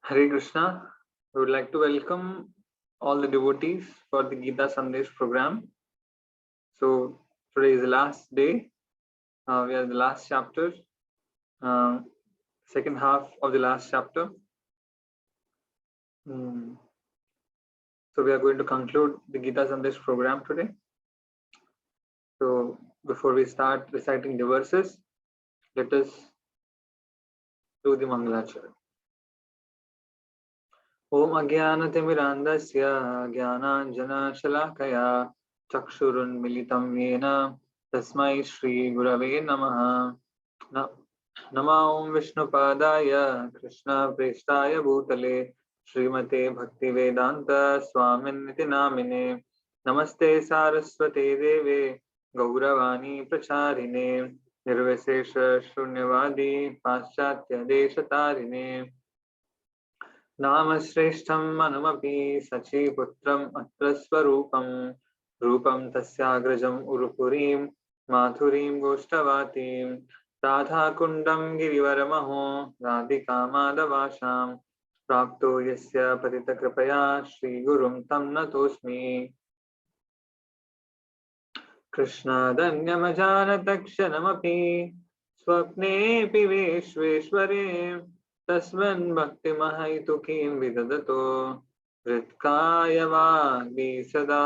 Hare Krishna. I would like to welcome all the devotees for the Gita Sandesh program. So today is the last day. We are in the last chapter, uh, second half of the last chapter. So we are going to conclude the Gita Sandesh program today. So before we start reciting the verses, let us do the Mangalacharana. Om Agyanatimirandasya Jnananjanashalakaya Chakshurunmilitam Yena Tasmai Shri Gurave Namaha. Nama Om Vishnupadaya Krishna Prestaya Bhutale Srimate Bhaktivedanta Swaminiti Namine Namaste Saraswate Deve Gauravani Pracharine Nirvesesha Shunyavadi Paschatya Deshatarine नाम श्रेष्ठम अनुमपि सचीपुत्रम अत्र स्वरूपम रूपम तस्याग्रजम उरुपुरीं माथुरीं गोष्ठवातीं राधाकुण्डं गिरिवरमहो राधिकामादवासां प्राप्तो यस्य पतितकृपया श्रीगुरुं तं नतोऽस्मि कृष्णादन्यमजानतक्षणमपि स्वप्नेऽपि विश्वेश्वरे तस्मिन् भक्तिमहैतुकीं विदधतो हृत्कायवाग्मी सदा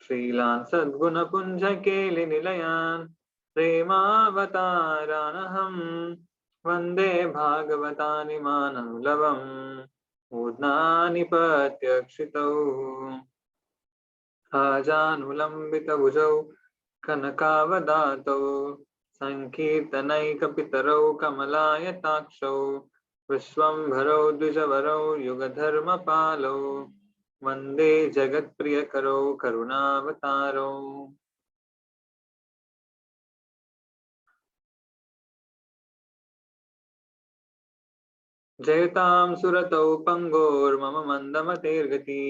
श्रीलान् सद्गुणपुञ्जकेलिनिलयान् प्रेमावतारानहं वन्दे भागवतानि मानवलवम् मूर्ध्नानि प्रत्यक्षितौ आजानुलम्बितभुजौ कनकावदातौ संकीर्तनैकपितरौ कमलायताक्षौ विश्वम्भरौ द्विजवरौ युगधर्मपालौ वन्दे जगत्प्रियकरौ करुणावतारौ। जयतां सुरतौ पङ्गोर्मम मन्दमतेर्गति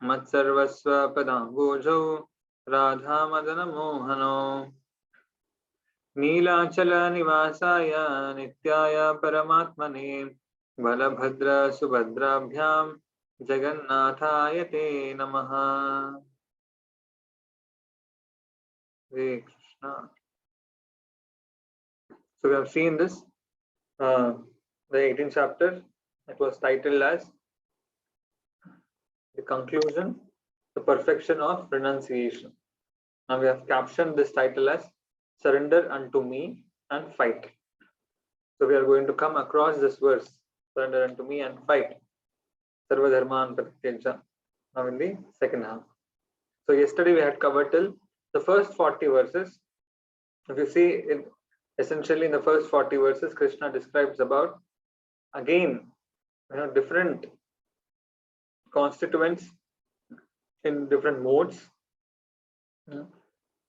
मत्सर्वस्व पदाम्बोजौ राधामदनमोहनौ नीलाचलनिवासाय नित्याय परमात्मने बलभद्र सुभद्राभ्यां जगन्नाथाय ते नमः। Hare Krishna. So we have seen this, the 18th chapter. It was titled as the conclusion, the perfection of renunciation. Now we have captioned this title as surrender unto me and fight. So we are going to come across this verse, surrender unto me and fight. Sarva dharman parityajya. Now in the second half. So yesterday we had covered till the first 40 verses. If you see, essentially in the first 40 verses, Krishna describes about, again, different constituents in different modes.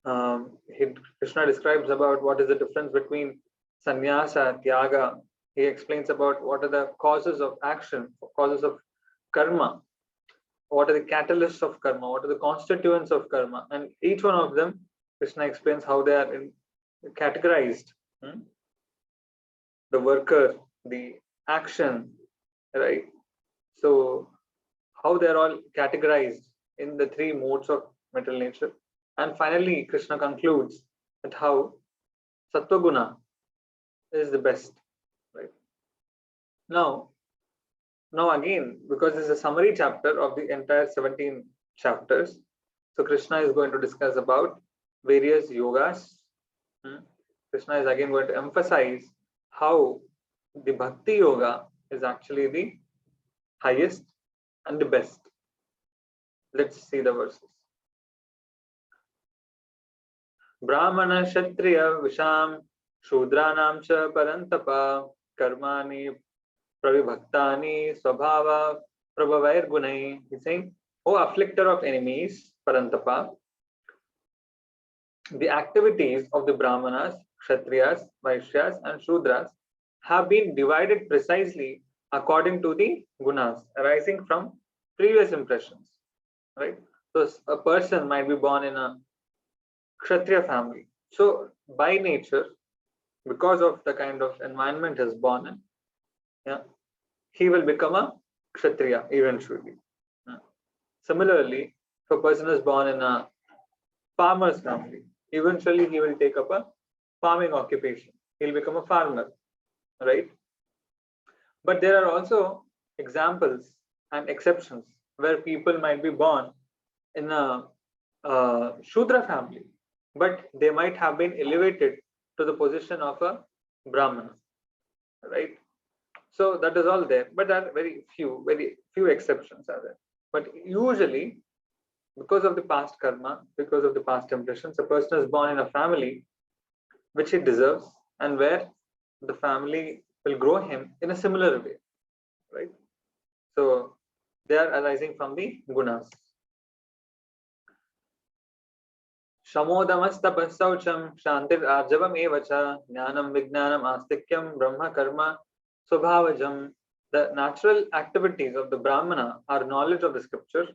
Krishna describes about what is the difference between sannyasa, tyaga. He explains about what are the causes of action, causes of karma, what are the catalysts of karma, what are the constituents of karma, and each one of them, Krishna explains how they are categorized. The worker, the action, right? So how they are all categorized in the three modes of material nature. And finally, Krishna concludes that how Sattva-guna is the best, right? Now again, because this is a summary chapter of the entire 17 chapters, so Krishna is going to discuss about various yogas. Krishna is again going to emphasize how the Bhakti Yoga is actually the highest and the best. Let's see the verses. Brahmana Kshatriya Visham Shudranam cha Parantapa Karmani Pravibhaktani Swabhava Prabhavair Gunai. He's saying, O afflictor of enemies, Parantapa, the activities of the Brahmanas, Kshatriyas, Vaishyas, and Shudras have been divided precisely according to the gunas arising from previous impressions, right? So a person might be born in a Kshatriya family. So by nature, because of the kind of environment he's born in, he will become a Kshatriya eventually. Similarly, if a person is born in a farmer's family, eventually he will take up a farming occupation. He'll become a farmer, right? But there are also examples and exceptions where people might be born in a Shudra family, but they might have been elevated to the position of a Brahmana, right? So that is all there, but there are very few exceptions are there. But usually, because of the past karma, because of the past impressions, a person is born in a family which he deserves and where the family will grow him in a similar way, right? So they are arising from the gunas. Shamodamastapasaucham shantir arjavam evacha jnanam vijnanam astikyam brahma karma swabhavajam. The natural activities of the Brahmana are knowledge of the scripture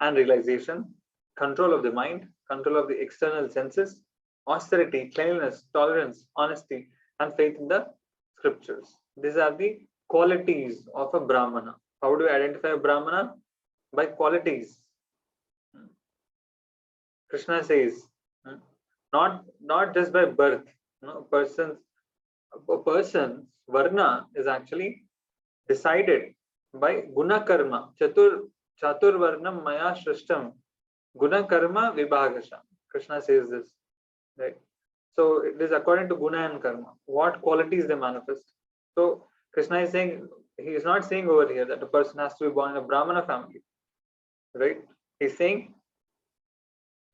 and realization, control of the mind, control of the external senses, austerity, cleanliness, tolerance, honesty, and faith in the scriptures. These are the qualities of a Brahmana. How do you identify a Brahmana? By qualities. Krishna says, not just by birth. A person's varna is actually decided by guna karma. Chatur varnam maya shrishtam guna karma vibhagasha. Krishna says this, right? So it is according to guna and karma, what qualities they manifest. So Krishna is saying, he is not saying over here that a person has to be born in a Brahmana family, right? He's saying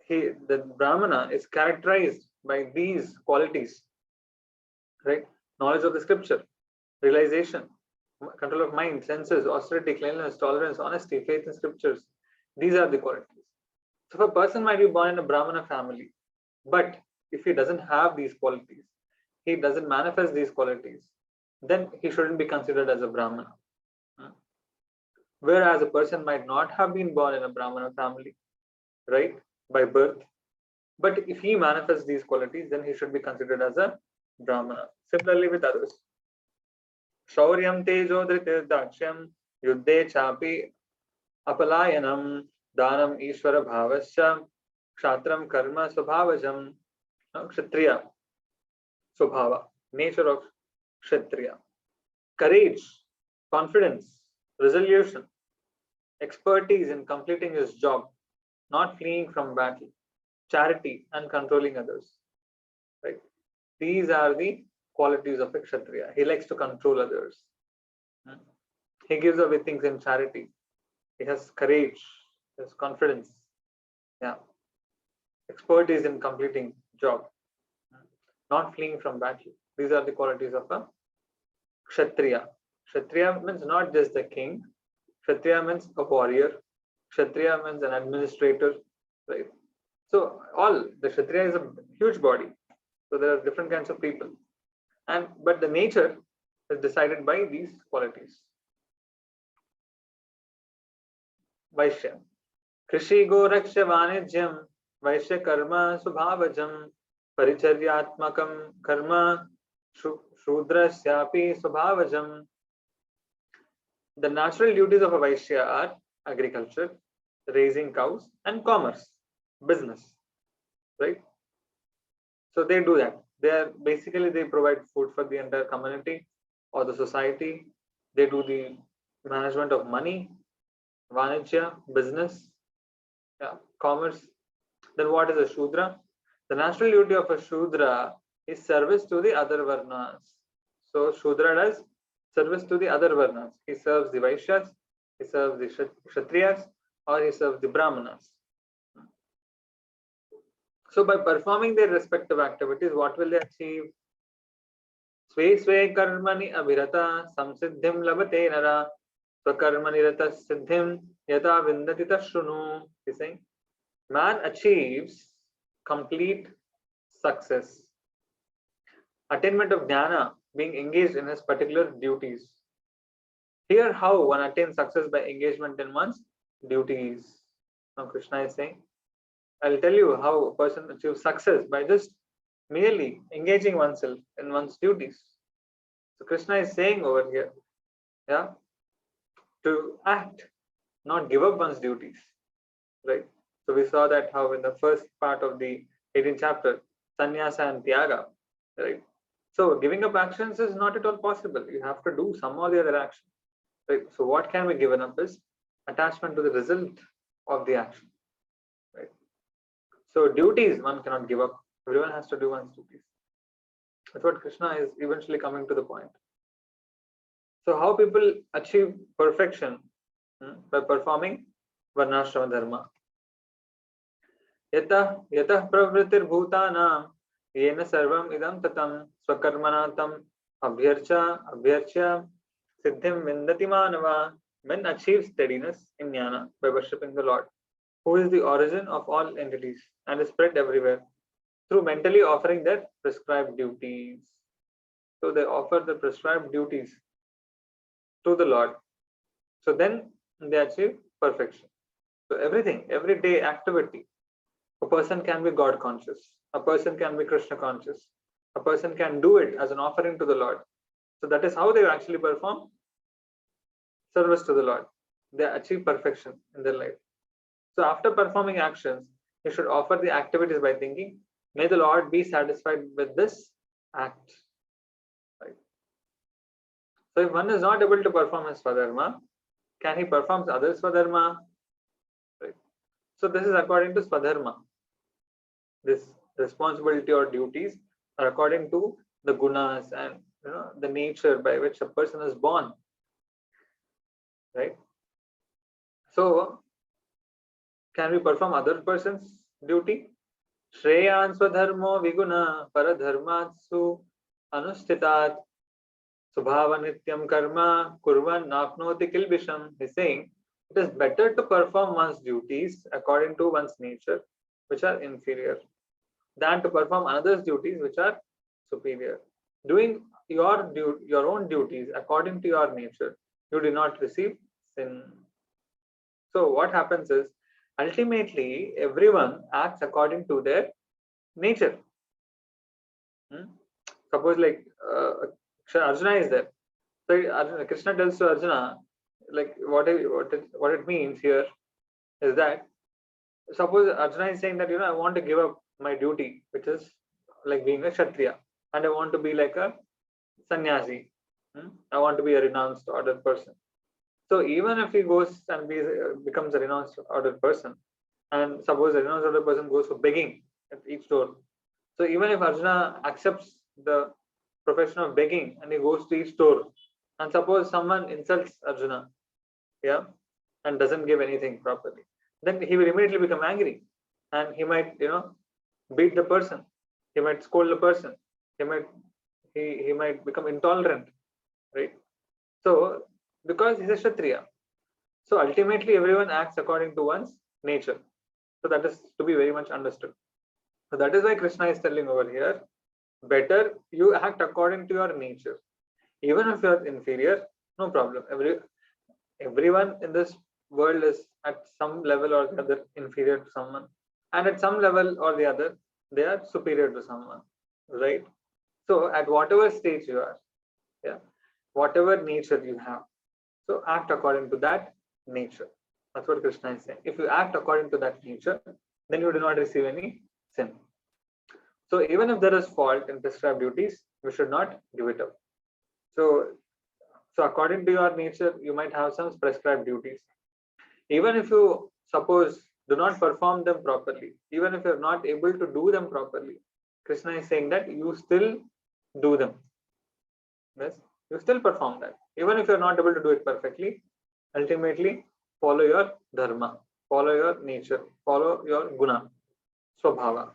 the Brahmana is characterized by these qualities, right? Knowledge of the scripture, realization, control of mind, senses, austerity, cleanliness, tolerance, honesty, faith in scriptures. These are the qualities. So if a person might be born in a Brahmana family, but if he doesn't have these qualities, he doesn't manifest these qualities, then he shouldn't be considered as a Brahmana. Whereas a person might not have been born in a Brahmana family, right, by birth, but if he manifests these qualities, then he should be considered as a Brahmana. Similarly with others. Shauryam tejo dhritirdakshyam yuddhe chapi apalayanam danam ishvara bhavasya kshatram karma swabhavajam. Kshatriya swabhava, nature of Kshatriya. Courage, confidence, resolution, expertise in completing his job, not fleeing from battle, charity and controlling others, right? These are the qualities of a Kshatriya. He likes to control others. He gives away things in charity. He has courage, he has confidence, expertise in completing job, not fleeing from battle. These are the qualities of a Kshatriya. Kshatriya means not just the king. Kshatriya means a warrior. Kshatriya means an administrator, right? So all the Kshatriya is a huge body. So there are different kinds of people, but the nature is decided by these qualities. Vaishya, Krishi Goraksha Vanijyam Vaishya Karma Subhavajam Paricharyatmakam Karma Shudrasyapi Subhavajam. The natural duties of a Vaishya are agriculture, raising cows, and commerce, business, right? So they do that. They provide food for the entire community or the society. They do the management of money, Vanijya, business, commerce. Then what is a Shudra? The natural duty of a Shudra is service to the other Varnas. So Shudra does service to the other Varnas. He serves the Vaishyas, he serves the Kshatriyas, or he serves the Brahmanas. So by performing their respective activities, what will they achieve? Sve sve karmani abhirata samsiddhim labate nara swakarmani rata siddhim yata vindati tashrunu. He's saying, man achieves complete success, attainment of jnana, being engaged in his particular duties. Here, how one attains success by engagement in one's duties. Now Krishna is saying, I'll tell you how a person achieves success by just merely engaging oneself in one's duties. So Krishna is saying over here Yeah, to act, not give up one's duties, right? So we saw that how in the first part of the 18th chapter, sannyasa and tyaga, right? So giving up actions is not at all possible. You have to do some or the other action, right? So what can be given up is attachment to the result of the action, right? So duties one cannot give up. Everyone has to do one's duties. That's what Krishna is eventually coming to the point. So how people achieve perfection? By performing varnashrama dharma. यतः यतः प्रवृत्तिर्भूतानां येन सर्वम् इदं ततं स्वकर्मणा तम् अभ्यर्च्य सिद्धिं विन्दति मानवा. Men achieve steadiness in jnana by worshipping the Lord, who is the origin of all entities and is spread everywhere, through mentally offering their prescribed duties. So they offer the prescribed duties to the Lord. So then they achieve perfection. So everything, everyday activity, a person can be God conscious, a person can be Krishna conscious, a person can do it as an offering to the Lord. So that is how they actually perform service to the Lord. They achieve perfection in their life. So after performing actions, you should offer the activities by thinking, may the Lord be satisfied with this act. Right? So if one is not able to perform his Swadharma, can he perform others Swadharma? Right? So this is according to Swadharma. This responsibility or duties are according to the gunas and the nature by which a person is born. Right? So can we perform other person's duty? Shreyan swadharmo viguna paradharmatsu anustitat subhava nityam karma kurvan napnoti kilbisham. He's saying it is better to perform one's duties according to one's nature, which are inferior, than to perform another's duties, which are superior. Doing your own duties according to your nature, you do not receive sin. So what happens is, ultimately, everyone acts according to their nature. Suppose like Arjuna is there. So Krishna tells to Arjuna, like what it means here is that, suppose Arjuna is saying that I want to give up my duty, which is like being a Kshatriya, and I want to be like a sannyasi. I want to be a renounced ordered person. So even if he goes and becomes a renounced ordered person, and suppose a renounced ordered person goes for begging at each door. So even if Arjuna accepts the profession of begging and he goes to each door, and suppose someone insults Arjuna, yeah, and doesn't give anything properly, then he will immediately become angry, and he might beat the person, he might scold the person, he might become intolerant, right? So because he's a Kshatriya, so ultimately everyone acts according to one's nature. So that is to be very much understood. So that is why Krishna is telling over here, better you act according to your nature. Even if you are inferior, no problem. Everyone in this world is at some level or the other inferior to someone, and at some level or the other they are superior to someone, right? So at whatever stage you are, yeah, whatever nature you have, so act according to that nature. That's what Krishna is saying. If you act according to that nature, then you do not receive any sin. So even if there is fault in prescribed duties, you should not give it up. So according to your nature, you might have some prescribed duties. Even if you suppose do not perform them properly, even if you're not able to do them properly, Krishna is saying that you still do them. Yes, you still perform that. Even if you're not able to do it perfectly, ultimately follow your dharma, follow your nature, follow your guna, swabhava.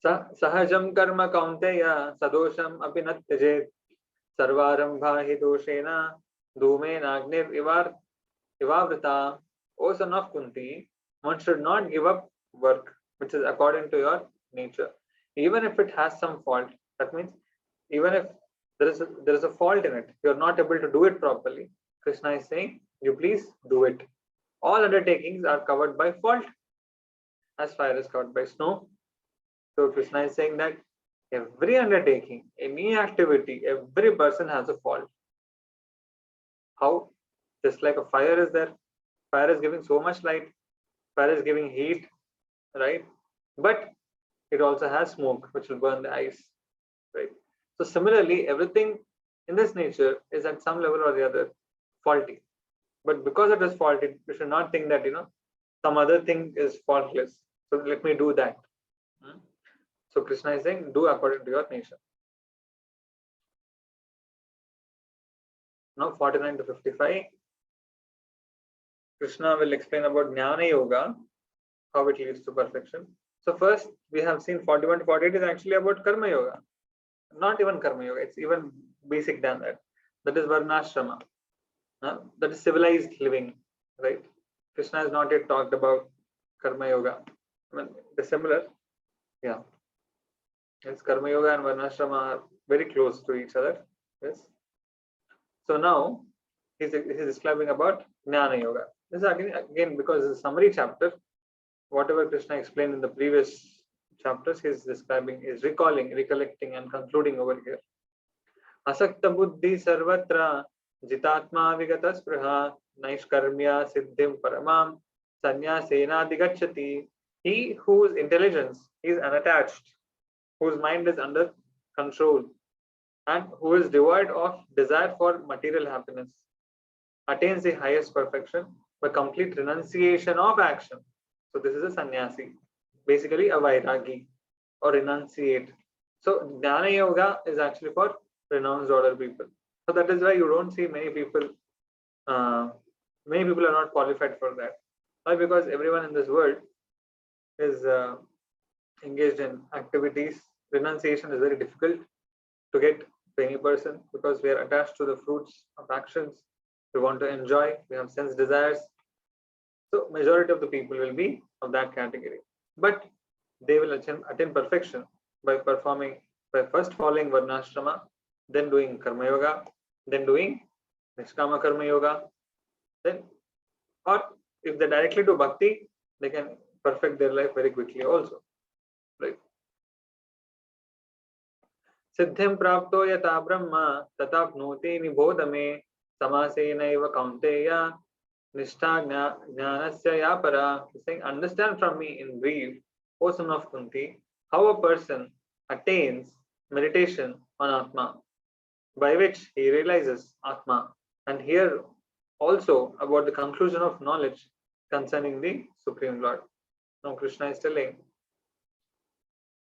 Sahajam karma kaunteya sadosham api na tyajet sarvarambha hi doshena dhumen agnir ivavrita. O son of Kunti, one should not give up work which is according to your nature, even if it has some fault. That means even if there is a fault in it, you are not able to do it properly. Krishna is saying, you please do it. All undertakings are covered by fault, as fire is covered by snow. So Krishna is saying that Every undertaking, any activity, every person has a fault. How? Just like a fire is there, fire is giving so much light, fire is giving heat, right? But it also has smoke, which will burn the ice, right? So similarly, everything in this nature is at some level or the other faulty. But because it is faulty, you should not think that some other thing is faultless. So let me do that. Hmm? So Krishna is saying, do according to your nature. Now 49 to 55, Krishna will explain about Jnana Yoga, how it leads to perfection. So first, we have seen 41 to 48 is actually about Karma Yoga. Not even Karma Yoga, it's even basic than that. That is Varnashrama. That is civilized living, right? Krishna has not yet talked about Karma Yoga. I mean, they're similar. Yeah. Yes, Karma Yoga and Varnashrama are very close to each other. Yes. So now he's describing about Jnana Yoga. This is again because it's a summary chapter. Whatever Krishna explained in the previous chapters, he's describing, is recalling, recollecting, and concluding over here. Asakta buddhi sarvatra jitatma vigata spruha naishkarmya siddhim paramam sanyasena digachati. He whose intelligence is unattached, whose mind is under control, and who is devoid of desire for material happiness, attains the highest perfection by complete renunciation of action. So this is a sannyasi, basically a vairagi or renunciate. So Jnana Yoga is actually for renounced order people. So that is why you don't see many people. Many people are not qualified for that. Why? Because everyone in this world is engaged in activities. Renunciation is very difficult to get to any person because we are attached to the fruits of actions. We want to enjoy. We have sense desires. So majority of the people will be of that category. But they will attain perfection by first following Varnashrama, then doing Karma Yoga, then doing Nishkama Karma Yoga, then, or if they directly do Bhakti, they can perfect their life very quickly also. Right? सिद्धिं प्राप्तो यथा ब्रह्म तथाप्नोति निबोध मे समासेनैव कौन्तेय निष्ठा ज्ञानस्य या परा. Saying, understand from me in brief, O son of Kunti, how a person attains meditation on Atma, by which he realizes Atma, and here also about the conclusion of knowledge concerning the Supreme Lord. Now Krishna is telling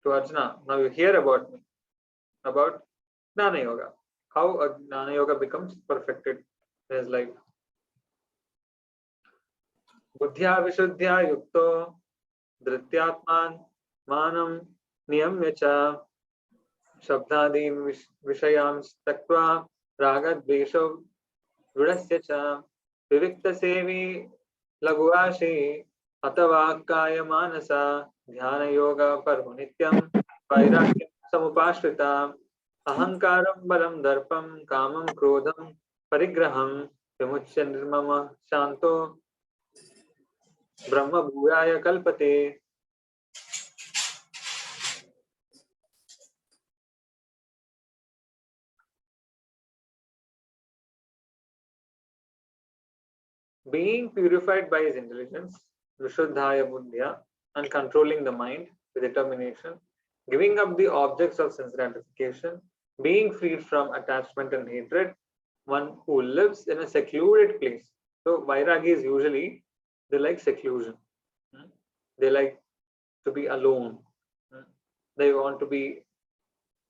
to Arjuna, now you hear about me, about Jnana Yoga, how a Jnana Yoga becomes perfected in his life. Buddhya Vishuddhya Yukto Dhrityatman Manam Niyamya Cha Shabdadin Vishayam Stakva Ragadvesho Vidasya Cha Vivikta Sevi Laguvashi Atavakaya Manasa Dhyana Yoga Parmunityam Vairakyam Samupashrita Ahankaram Balam Darpam Kamam Krodham Parigraham Vimuchya Nirmama Shanto Brahma Bhuyaya Kalpate. Being purified by his intelligence, Vishuddhaya Buddhya, and controlling the mind with determination, giving up the objects of sense gratification, being freed from attachment and hatred, one who lives in a secluded place. So Vairagis usually, they like seclusion. They like to be alone. They want to be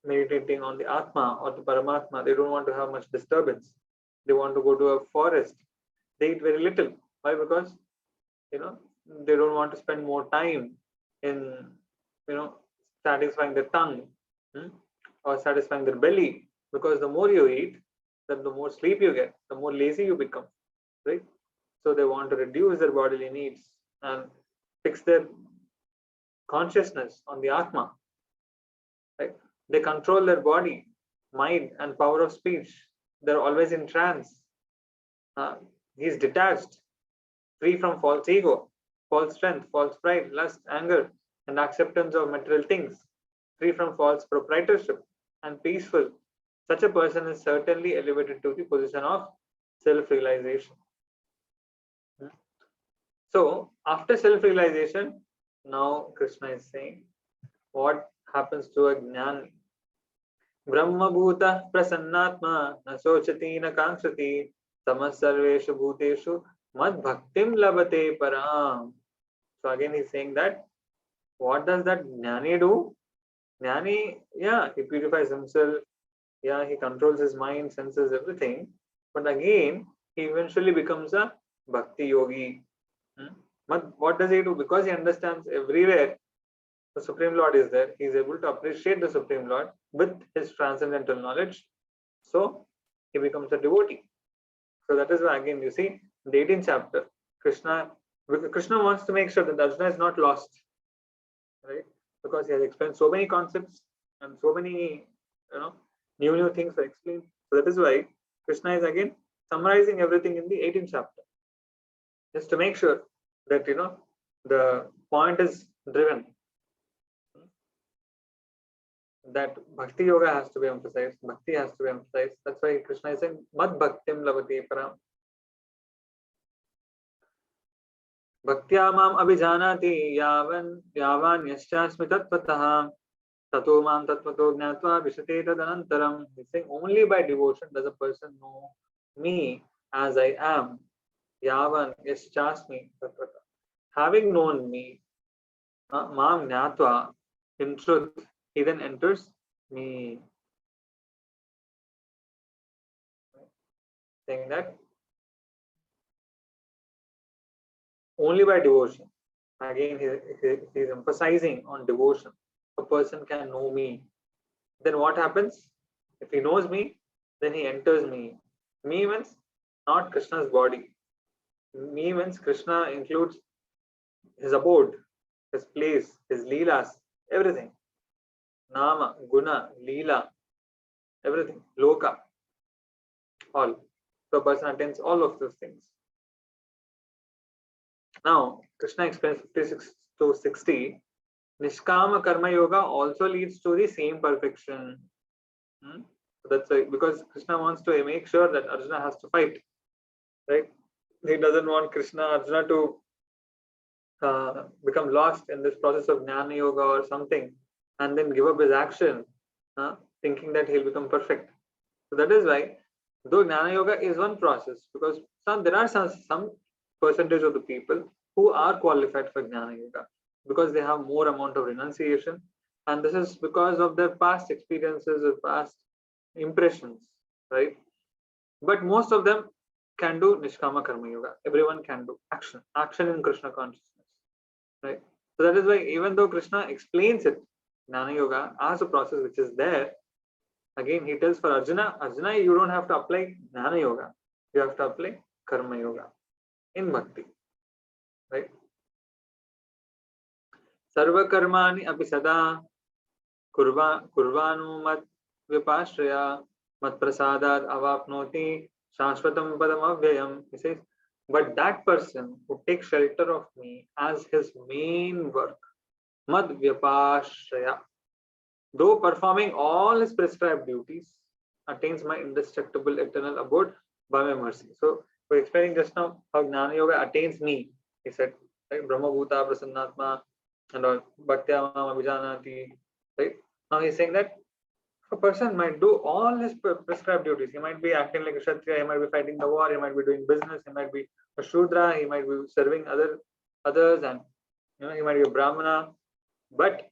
meditating on the Atma or the Paramatma. They don't want to have much disturbance. They want to go to a forest. They eat very little. Why? Because they don't want to spend more time in satisfying their tongue or satisfying their belly. Because the more you eat, then the more sleep you get, the more lazy you become, right? So they want to reduce their bodily needs and fix their consciousness on the Atma. Right? They control their body, mind, and power of speech. They're always in trance. He's detached, free from false ego, false strength, false pride, lust, anger, and acceptance of material things. free from false proprietorship, and peaceful. Such a person is certainly elevated to the position of self-realization. So, after self-realization, now Krishna is saying what happens to a jnani. Brahma bhuta prasannatma na sochati na kankshati samasarveshu bhuteshu mad bhaktim labate param. So again he's saying that what does that jnani do? Jnani, yeah, he purifies himself, yeah, he controls his mind, senses, everything. But again, he eventually becomes a bhakti yogi. But what does he do? Because he understands everywhere the Supreme Lord is there, he is able to appreciate the Supreme Lord with his transcendental knowledge. So he becomes a devotee. So that is why again you see in the 18th chapter, Krishna wants to make sure that Arjuna is not lost, right? Because he has explained so many concepts and so many new things are explained. So that is why Krishna is again summarizing everything in the 18th chapter, just to make sure that the point is driven, that bhakti yoga has to be emphasized, bhakti has to be emphasized. That's why Krishna is saying mad bhaktim labati param. Bhaktya mam abhijanati yavan yasyasmi tatvatah tato mam tatvato gnatva vishate tadanantaram. He's saying only by devotion does a person know me as I am. Yavan yasyasmi tatvatah. Having known me, mam gnatva, in truth, he then enters me. Saying that only by devotion. Again, he is emphasizing on devotion. A person can know me. Then what happens? If he knows me, then he enters me. Me means not Krishna's body. Me means Krishna includes his abode, his place, his leelas, everything. Nama, guna, leela, everything. Loka, all. So a person attains all of those things. Now, Krishna explains 56 to 60. Nishkama Karma Yoga also leads to the same perfection. So that's why, because Krishna wants to make sure that Arjuna has to fight, right? He doesn't want Arjuna to become lost in this process of Jnana Yoga or something and then give up his action, thinking that he'll become perfect. So that is why, though Jnana Yoga is one process, because there are some percentage of the people who are qualified for Jnana Yoga because they have more amount of renunciation, and this is because of their past experiences or past impressions, right? But most of them can do Nishkama Karma Yoga. Everyone can do action in Krishna consciousness, right? So that is why even though Krishna explains it, Jnana Yoga as a process which is there, again he tells for Arjuna, you don't have to apply Jnana Yoga, you have to apply Karma Yoga in Bhakti, right? Sarva karmani api sada kurvanu mat vipashraya mat prasadad avapnoti shashvatam padam avyayam. He says, but that person who takes shelter of me as his main work, mad vyapashraya, though performing all his prescribed duties, attains my indestructible eternal abode by my mercy. So we're explaining just now how Jnana Yoga attains me. He said, right? Brahma bhuta prasannatma and all, bhaktya mam abhijanati, right? Now he's saying that a person might do all his prescribed duties. He might be acting like a Kshatriya, he might be fighting the war, he might be doing business, he might be a Shudra, he might be serving others, and he might be a Brahmana. But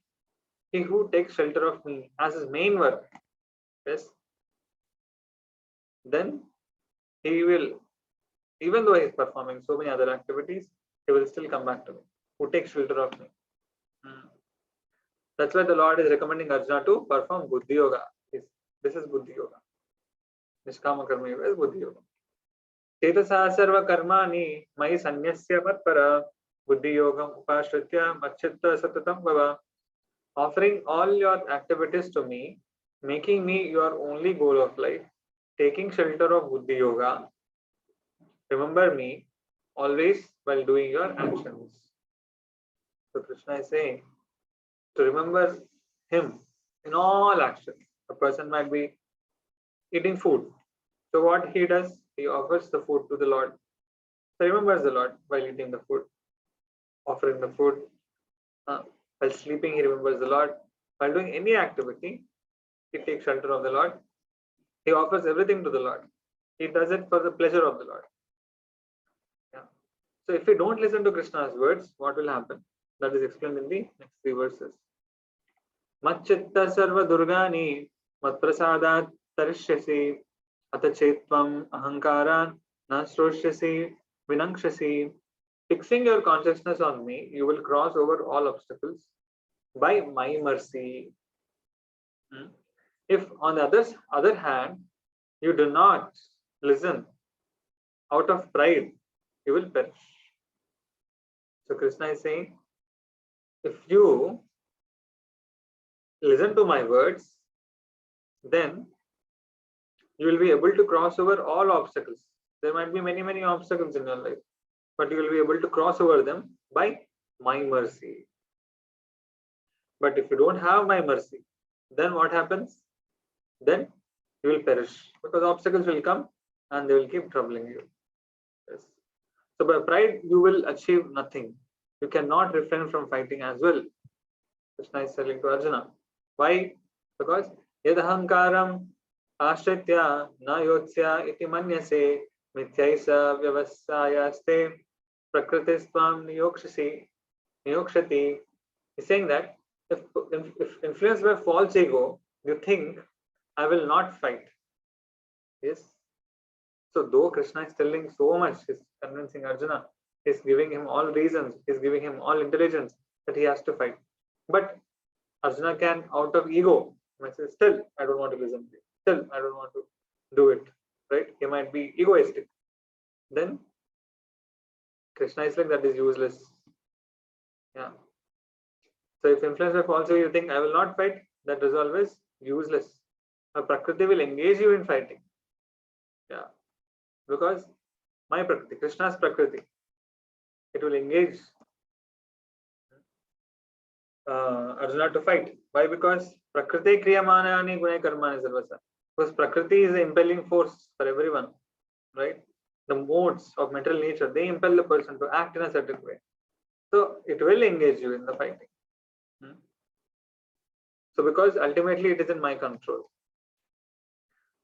he who takes shelter of me as his main work, yes, then he will, even though he is performing so many other activities, he will still come back to me. Who takes shelter of me? That's why the Lord is recommending Arjuna to perform Buddhi Yoga. This is Buddhi Yoga. Nishkama Karma Yoga is Buddhi Yoga. Chetasa sarva karmani mai sanyasya matpara Buddhi Yogam upashritya machitta satatam bhava. Offering all your activities to me, making me your only goal of life, taking shelter of Buddhi Yoga. Remember me always while doing your actions. So Krishna is saying to remember him in all actions. A person might be eating food. So what he does, he offers the food to the Lord. So remembers the Lord while eating the food, offering the food. While sleeping, he remembers the Lord. While doing any activity, he takes shelter of the Lord. He offers everything to the Lord. He does it for the pleasure of the Lord. Yeah. So if we don't listen to Krishna's words, what will happen? That is explained in the next 3 verses. Macchitta sarva durgani matprasadat tarishyasi atachetvam ahankaran nasroshyasi vinangshasi. Fixing your consciousness on me, you will cross over all obstacles by my mercy. If on the other hand, you do not listen out of pride, you will perish. So Krishna is saying, if you listen to my words, then you will be able to cross over all obstacles. There might be many, many obstacles in your life, but you will be able to cross over them by my mercy. But if you don't have my mercy, then what happens? Then you will perish, because obstacles will come and they will keep troubling you. Yes. So by pride, you will achieve nothing. You cannot refrain from fighting as well. Krishna is telling to Arjuna. Why? Because yadhankaram ashritya na yotsya iti manyase mityaisa vyavasayaste prakritisvam niyokshati. He's saying that if influenced by false ego, you think I will not fight. Yes. So though Krishna is telling so much, he's convincing Arjuna, he's giving him all reasons, he's giving him all intelligence that he has to fight. But Arjuna can, out of ego, might say, still I don't want to listen to you. Still I don't want to do it. Right? He might be egoistic. Then Krishna is like, that is useless. Yeah. So if influenced by false ego, you think I will not fight, that is always useless. Prakriti will engage you in fighting. Yeah. Because my Prakriti, Krishna's Prakriti, it will engage Arjuna to fight. Why? Because Prakriti kriyamanani gune karmani sarvasa. Because Prakriti is the impelling force for everyone, right? The modes of mental nature, they impel the person to act in a certain way. So it will engage you in the fighting. So because ultimately it is in my control.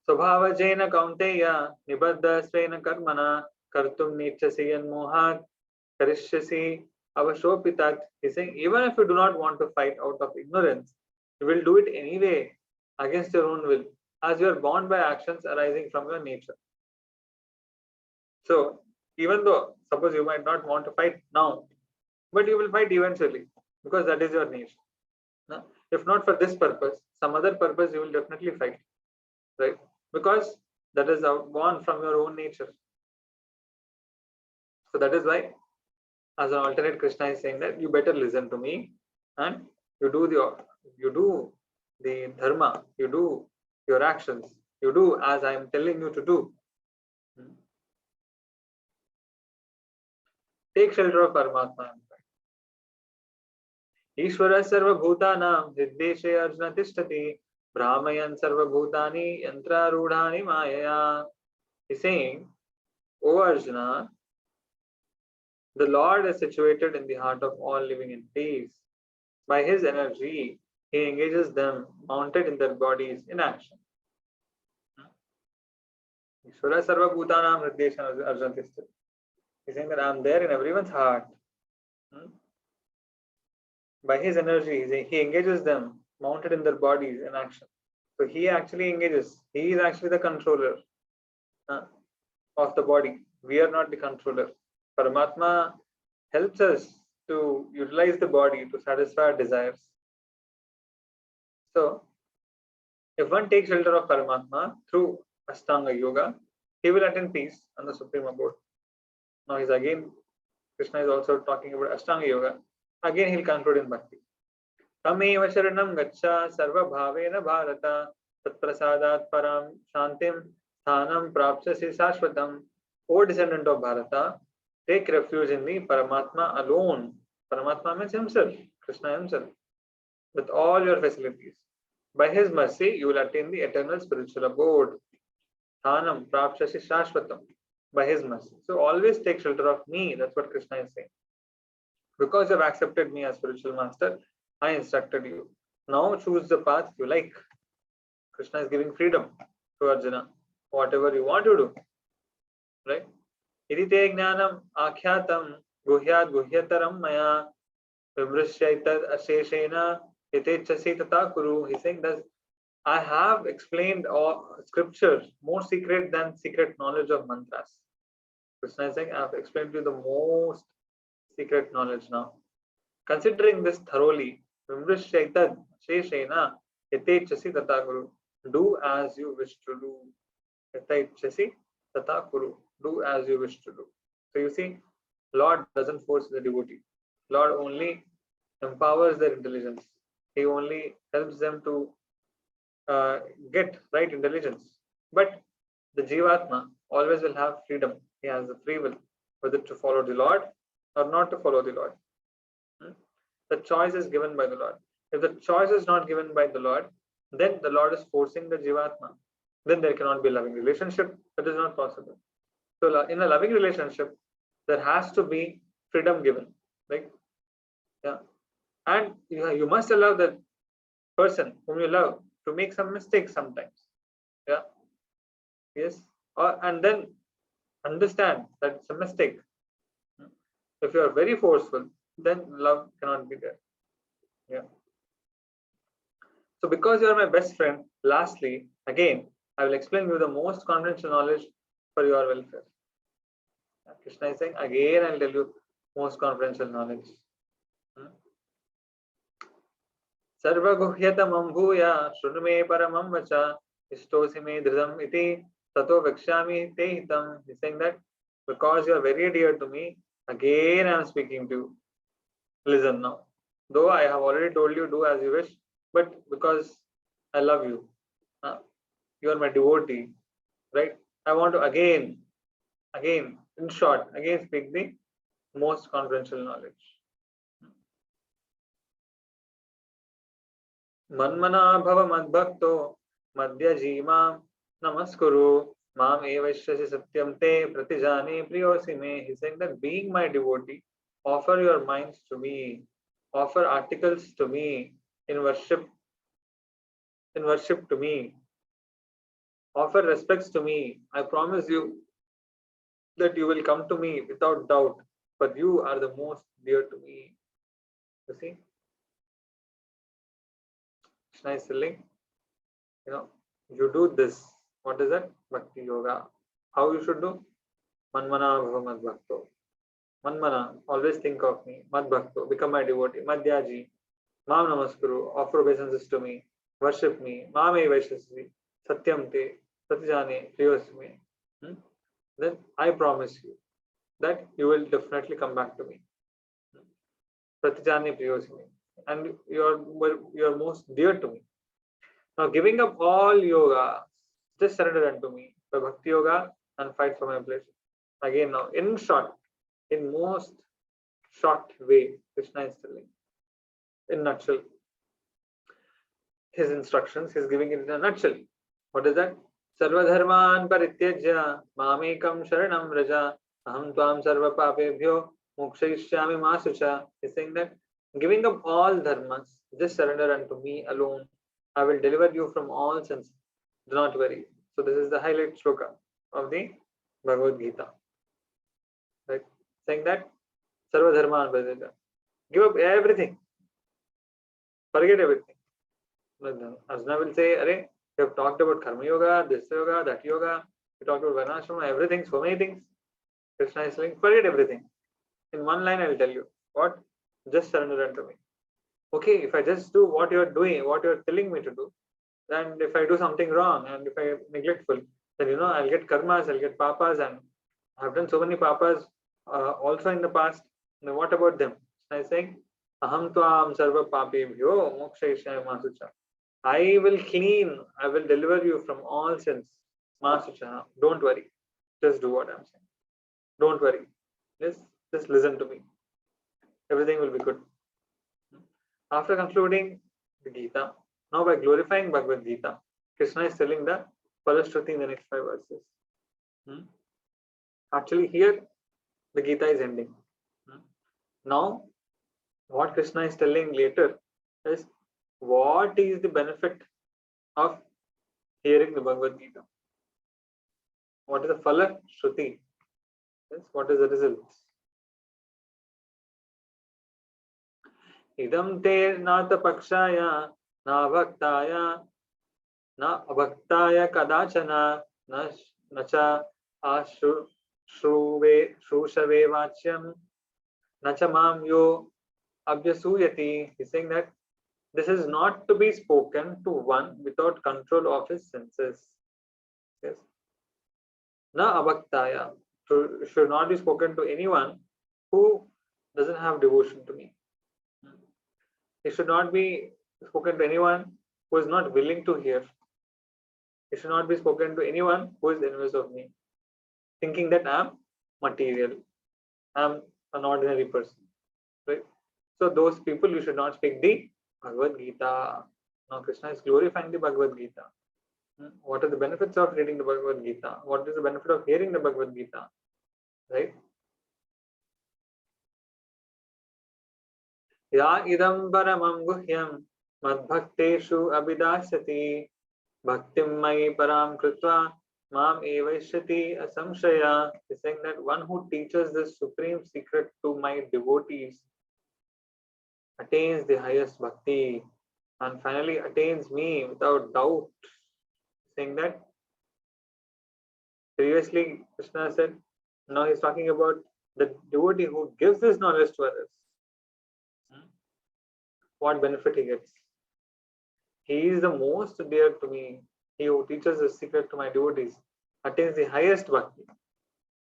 Swabhavajena kaunteya nibaddha svena karmana kartum nichasi yanmohat karishyasi avashopitat. He's saying, even if you do not want to fight out of ignorance, you will do it anyway against your own will, as you are bound by actions arising from your nature. So even though, suppose you might not want to fight now, but you will fight eventually, because that is your nature. No? If not for this purpose, some other purpose, you will definitely fight, right? Because that is born from your own nature. So that is why, as an alternate, Krishna is saying that you better listen to me and you do the dharma, you do your actions, you do as I am telling you to do. Take shelter of Paramatma. Ishvara sarva bhutanam hiddeshe arjuna tishtati brahmayan sarva bhutani yantra rudhani mayaya. He's saying, O Arjuna, the Lord is situated in the heart of all living entities. By his energy, he engages them mounted in their bodies in action. Ishvara sarva bhutanam hiddeshe arjuna tishtati. He's saying that I am there in everyone's heart. By his energy, he engages them mounted in their bodies in action. So he actually engages. He is actually the controller of the body. We are not the controller. Paramatma helps us to utilize the body to satisfy our desires. So, if one takes shelter of Paramatma through Ashtanga Yoga, he will attain peace on the Supreme Abode. Now, Krishna is also talking about Ashtanga Yoga. Again, he'll conclude in Bhakti. Tameva sharanam gacha sarva bhavena bharata tat prasadat param shantim sthanam prapsasi sashvatam. O descendant of Bharata, take refuge in me, Paramatma alone. Paramatma means himself, Krishna himself, with all your facilities. By his mercy, you will attain the eternal spiritual abode. Dhanam prapshasi shashvatam. By his mercy. So always take shelter of me. That's what Krishna is saying. Because you have accepted me as spiritual master, I instructed you. Now choose the path you like. Krishna is giving freedom to Arjuna. Whatever you want to do. Right? Iti te jnanam akhyātam guhyāt guhyataram maya vimrishyaitad asheshena yatechasi tata kuru. He's saying that I have explained all scriptures more secret than secret knowledge of mantras. Krishna is saying I have explained to you the most secret knowledge now. Considering this thoroughly, vimrishyaitad asheshena yatechasi tata kuru. Do as you wish to do. Yatechasi tata kuru. Do as you wish to do. So you see, Lord doesn't force the devotee. Lord only empowers their intelligence. He only helps them to get right intelligence. But the Jivatma always will have freedom. He has the free will, whether to follow the Lord or not to follow the Lord. The choice is given by the Lord. If the choice is not given by the Lord, then the Lord is forcing the Jivatma. Then there cannot be a loving relationship. That is not possible. So in a loving relationship, there has to be freedom given, right? Yeah, and you must allow the person whom you love to make some mistakes sometimes. Yeah, yes, and then understand that it's a mistake. If you are very forceful, then love cannot be there. Yeah. So because you are my best friend, lastly, again, I will explain you the most confidential knowledge for your welfare. Krishna is saying, again, I'll tell you most confidential knowledge. Sarvaguhyatamam bhuya shrunume paramam vacha ishtosi me dhridam iti tato vakshami te hitam. He's saying that because you are very dear to me, again I am speaking to you. Listen now. Though I have already told you, do as you wish, but because I love you, you are my devotee, right? I want to again, in short, again speak the most confidential knowledge. Manmana bhava madbhakto madhyajima namaskuru mam evaishyasi satyam te pratijani priyosi me. He's saying that being my devotee, offer your minds to me, offer articles to me in worship to me, offer respects to me. I promise you that you will come to me without doubt, but you are the most dear to me. You see? Krishna is telling, you do this. What is that? Bhakti yoga. How you should do? Manmana bhava madbhakto. Manmana, always think of me. Madbhakto, become my devotee. Madhyaji, mam namaskuru, offer obeisances to me. Worship me. Mame vaishasvi, satyam te, pratijane, priyosmi. Then I promise you that you will definitely come back to me. Pratijane priyosmi. And you are most dear to me. Now giving up all yoga, just surrender unto me by bhakti yoga and fight for my pleasure. Again now, in short, in most short way, Krishna is telling. In nutshell, his instructions, he's giving it in a nutshell. What is that? Sarva dharman parityajya mamekam sharanam raja aham tvam sarva papebhyo mokshayishyami masucha. He's saying that giving up all dharmas, just surrender unto me alone. I will deliver you from all sins. Do not worry. So this is the highlight shloka of the Bhagavad Gita. Right? Saying that Sarva Dharman Bhajaya. Give up everything. Forget everything. Arjuna will say, Arey, you have talked about Karma Yoga, this yoga, that yoga. You talked about Varnashrama, everything, so many things. Krishna is saying, forget everything. In one line, I will tell you. What? Just surrender unto me. Okay, if I just do what you are doing, what you are telling me to do, then if I do something wrong and if I am neglectful, then I'll get karmas, I'll get papas, and I've done so many papas also in the past. Now what about them? I saying, Aham tvam sarva papebhyo mokshayishyami masucha. I will clean, I will deliver you from all sins. Masucha. Don't worry. Just do what I'm saying. Don't worry. Just listen to me. Everything will be good. After concluding the Gita, Now by glorifying Bhagavad Gita, Krishna is telling the Falashruti in the next 5 verses. Actually here the Gita is ending. Now what Krishna is telling later is what is the benefit of hearing the Bhagavad Gita. What is the Phala Shruti? Yes, what is the result? Idam te nata pakshaya na bhaktaya na abhaktaya kadachana na cha ashru shrushave vachyam na cha mam yo abhyasuyati. He's saying that this is not to be spoken to one without control of his senses. Yes. Na abhaktaya should not be spoken to anyone who doesn't have devotion to me. It should not be spoken to anyone who is not willing to hear. It should not be spoken to anyone who is envious of me, thinking that I am material, I am an ordinary person. Right? So those people you should not speak the Bhagavad Gita. Now Krishna is glorifying the Bhagavad Gita. What are the benefits of reading the Bhagavad Gita? What is the benefit of hearing the Bhagavad Gita? Right? Ya idam paramam guhyam madbhakteshu abhidasyati bhaktim mai param krutva mam evaishyati asamshaya. He's saying that one who teaches this supreme secret to my devotees attains the highest bhakti and finally attains me without doubt. Saying that previously Krishna said, now he's talking about the devotee who gives this knowledge to others. What benefit he gets? He is the most dear to me. He who teaches the secret to my devotees attains the highest bhakti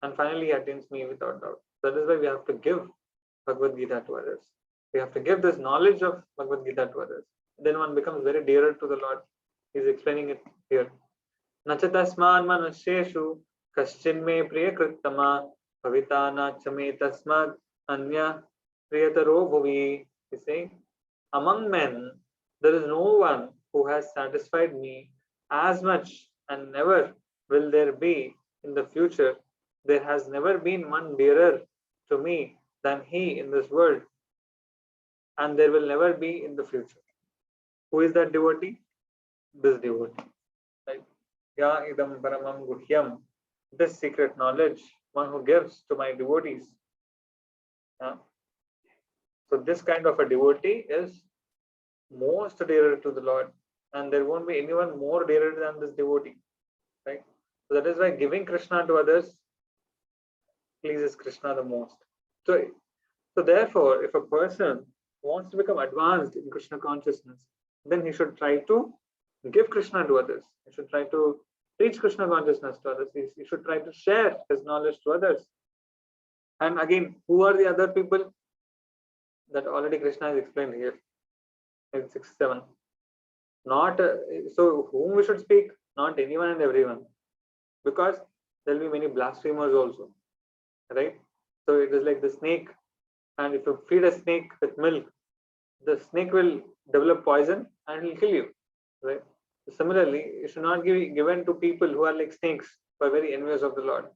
and finally attains me without doubt. That is why we have to give Bhagavad Gita to others. We have to give this knowledge of Bhagavad Gita to others. Then one becomes very dearer to the Lord. He is explaining it here. Nacha tasman manusheshu kaschin me priyakrittama bhavita nacha me tasmad anya priyataro bhuvi. He is saying, among men, there is no one who has satisfied me as much, and never will there be in the future. There has never been one dearer to me than he in this world, and there will never be in the future. Who is that devotee? This devotee. Right? Ya idam paramam guhyam. This secret knowledge, one who gives to my devotees. So this kind of a devotee is most dearer to the Lord, and there won't be anyone more dearer than this devotee. Right? So that is why giving Krishna to others pleases Krishna the most. So therefore, if a person wants to become advanced in Krishna consciousness, then he should try to give Krishna to others. He should try to teach Krishna consciousness to others. He should try to share his knowledge to others. And again, who are the other people? That already Krishna has explained here in 6-7. Not so whom we should speak? Not anyone and everyone, because there will be many blasphemers also, right? So it is like the snake, and if you feed a snake with milk, the snake will develop poison and will kill you, right? Similarly, it should not be given to people who are like snakes, who are very envious of the Lord,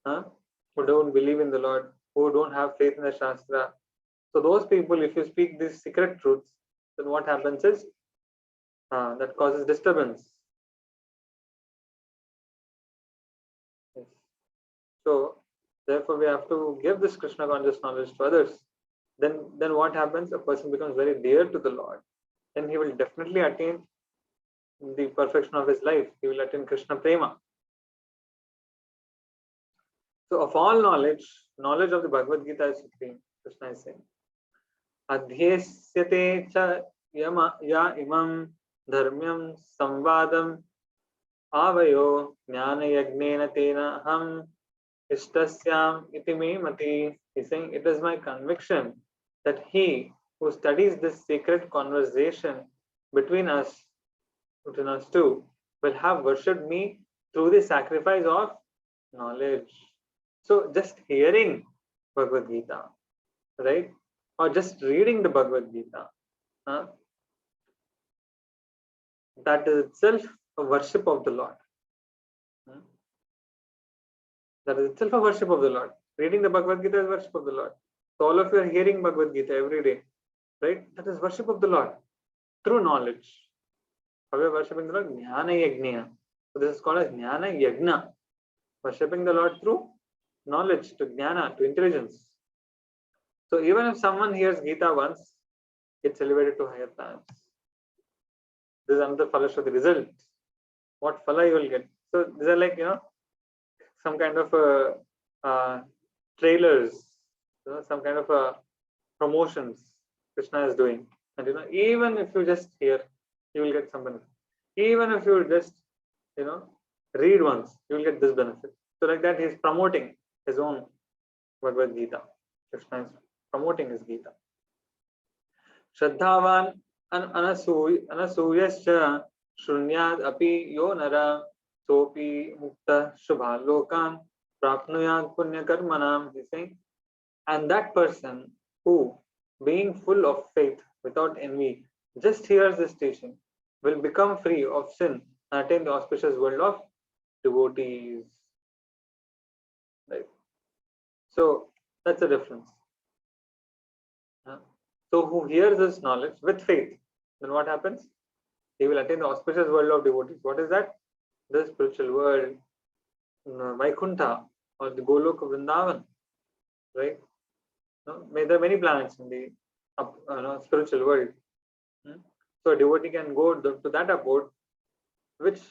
who don't believe in the Lord, who don't have faith in the Shastra. So those people, if you speak these secret truths, then what happens is that causes disturbance. Yes. So therefore, we have to give this Krishna conscious knowledge to others. Then what happens? A person becomes very dear to the Lord. Then he will definitely attain the perfection of his life. He will attain Krishna Prema. So of all knowledge of the Bhagavad Gita is supreme. Krishna is saying, Adhyesyate cha ya imam dharmyam samvadam avayo jnana yagnena tena ham ishtasyam iti me mati. He's saying, it is my conviction that he who studies this sacred conversation between us two, will have worshipped me through the sacrifice of knowledge. So just hearing Bhagavad Gita, right? Or just reading the Bhagavad Gita, that is itself a worship of the Lord. That is itself a worship of the Lord. Reading the Bhagavad Gita is worship of the Lord. So all of you are hearing Bhagavad Gita every day, right? That is worship of the Lord through knowledge. How we are worshipping the Lord? Jnana Yajna. So this is called as Jnana Yajna. Worshipping the Lord through knowledge, to Jnana, to intelligence. So even if someone hears Gita once, it's elevated to higher planets. This is another phala the result. What phala you will get. So these are like, some kind of trailers, some kind of promotions Krishna is doing. And even if you just hear, you will get some benefit. Even if you just, read once, you will get this benefit. So like that, he is promoting his own Bhagavad Gita. Krishna is promoting his Gita. Shraddhavan anasuyascha shunyad api yo nara sopi mukta shubha lokan prapnuyad punya karmanam. He's saying, and that person who, being full of faith without envy, just hears this teaching, will become free of sin and attain the auspicious world of devotees. Right. So that's the difference. So who hears this knowledge with faith, then what happens? He will attain the auspicious world of devotees. What is that? The spiritual world, Vaikuntha, or the Golok of Vrindavan. Right? There are many planets in the spiritual world. So a devotee can go to that abode, which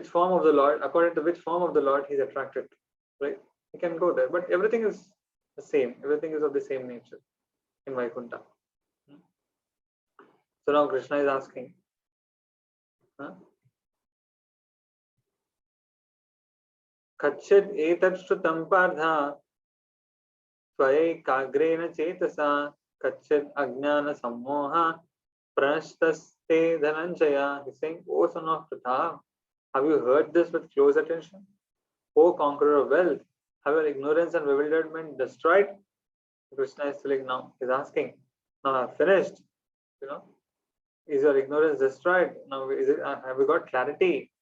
form of the Lord, according to which form of the Lord he is attracted. Right? He can go there, but everything is the same. Everything is of the same nature in Vaikuntha. So now Krishna is asking, Kachid etat shrutam pardha swayekagrena chetasa kachid ajnana sammoha pranashtaste dhananjaya. He's saying, O son of Pritha, have you heard this with close attention? O conqueror of wealth, have your ignorance and bewilderment destroyed? Krishna is telling now, he's asking, now I've finished, is your ignorance destroyed? Now have you got clarity?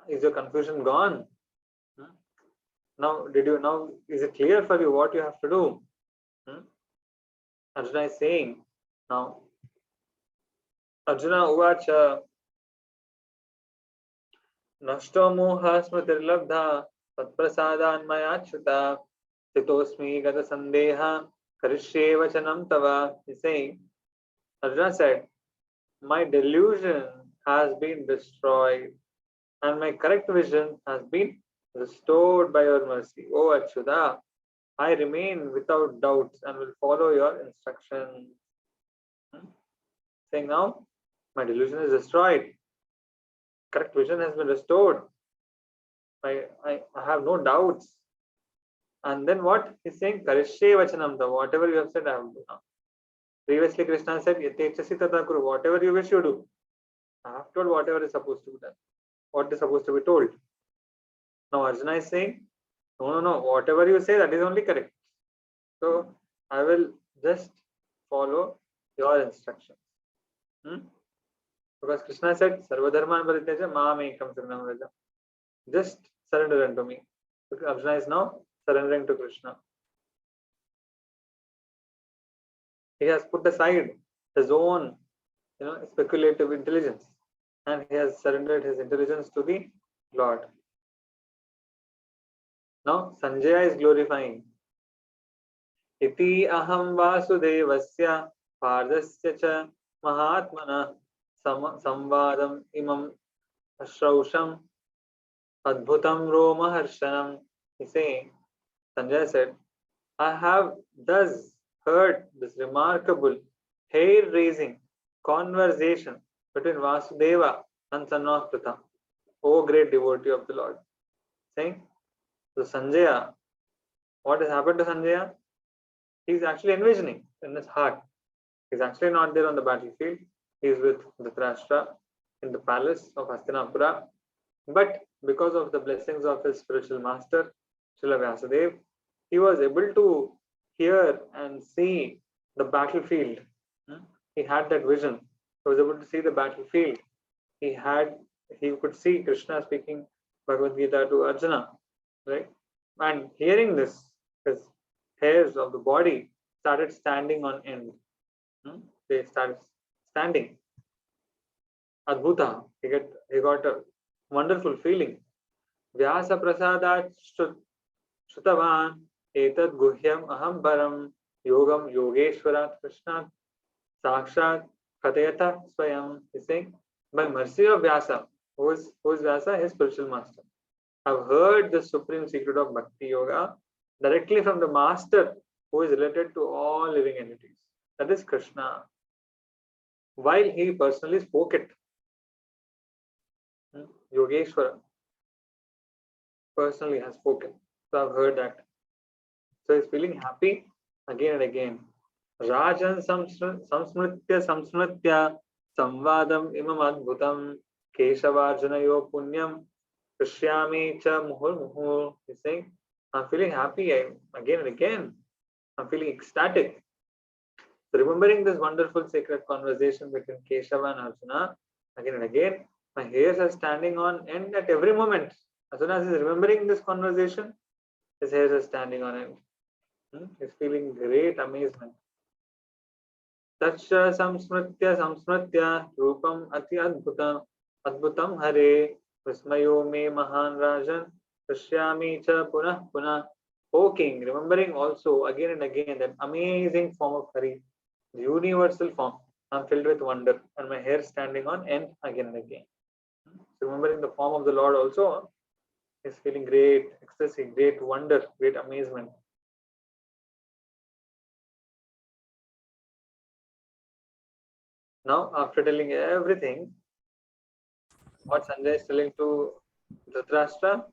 Is your confusion gone? Now is it clear for you what you have to do? Arjuna is saying now, Arjuna uvacha nashto moha smritirlabdha tatprasadan mayachyuta sitosmi gata sandeha karishye vachanam tava. He's saying, Arjuna said, my delusion has been destroyed and my correct vision has been restored by your mercy. O Achyuta, I remain without doubts and will follow your instructions. Saying now, my delusion is destroyed. Correct vision has been restored. I have no doubts. And then what? He's saying, Karishye Vachanam, whatever you have said, I will do now. Previously, Krishna said, Yatechasi tata kuru, whatever you wish you do. I have told whatever is supposed to be done. What is supposed to be told. Now Arjuna is saying, no, whatever you say, that is only correct. So I will just follow your instructions. Because Krishna said, Sarvadharman Parityaja Maam Ekam Saranam Vraja. Just surrender unto me. Because Arjuna is now surrendering to Krishna. He has put aside his own, speculative intelligence, and he has surrendered his intelligence to the Lord. Now Sanjaya is glorifying. Iti aham vasudevasya pardasya cha mahatmana samvadam imam ashrausham adbhutam roma harshanam. He's saying, Sanjaya said, I have thus heard this remarkable, hair-raising conversation between Vasudeva and son of Pritha, O great devotee of the Lord. Saying, so Sanjaya, what has happened to Sanjaya? He is actually envisioning in his heart. He is actually not there on the battlefield. He is with Dhritarashtra in the palace of Hastinapura. But because of the blessings of his spiritual master, Srila Vyasadeva, he was able to hear and see the battlefield. He had that vision. He was able to see the battlefield. he could see Krishna speaking Bhagavad Gita to Arjuna, right? And hearing this, his hairs of the body started standing on end. They started standing. Adbhuta. He got a wonderful feeling. Vyasa prasadat Shrutavan etad guhyam aham param yogam yogeshwarat Krishna sakshat katayata swayam. He's saying, by mercy of Vyasa, who is Vyasa? His spiritual master. I've heard the supreme secret of Bhakti Yoga directly from the master who is related to all living entities. That is Krishna. While he personally spoke it. Yogeshwara personally has spoken. So I've heard that. So he's feeling happy again and again. Rajan samsmritya samvadam imam adbhutam keshavarjanayo punyam krishyami cha muhur muhur. He's saying, I'm feeling happy again and again. I'm feeling ecstatic. So remembering this wonderful sacred conversation between Keshava and Arjuna again and again, my hairs are standing on end at every moment. As soon as he's remembering this conversation, his hairs are standing on end. He's feeling great amazement. Tacha samsmritya rupam ati adbhutam hare vismayo me mahan rajan krishyami cha punah punah. O king, remembering also again and again that amazing form of Hari, the universal form, I'm filled with wonder and my hair standing on end again and again. Remembering the form of the Lord also is feeling great ecstasy, great wonder, great amazement. Now, after telling everything, what Sanjay is telling to Dhritarashtra,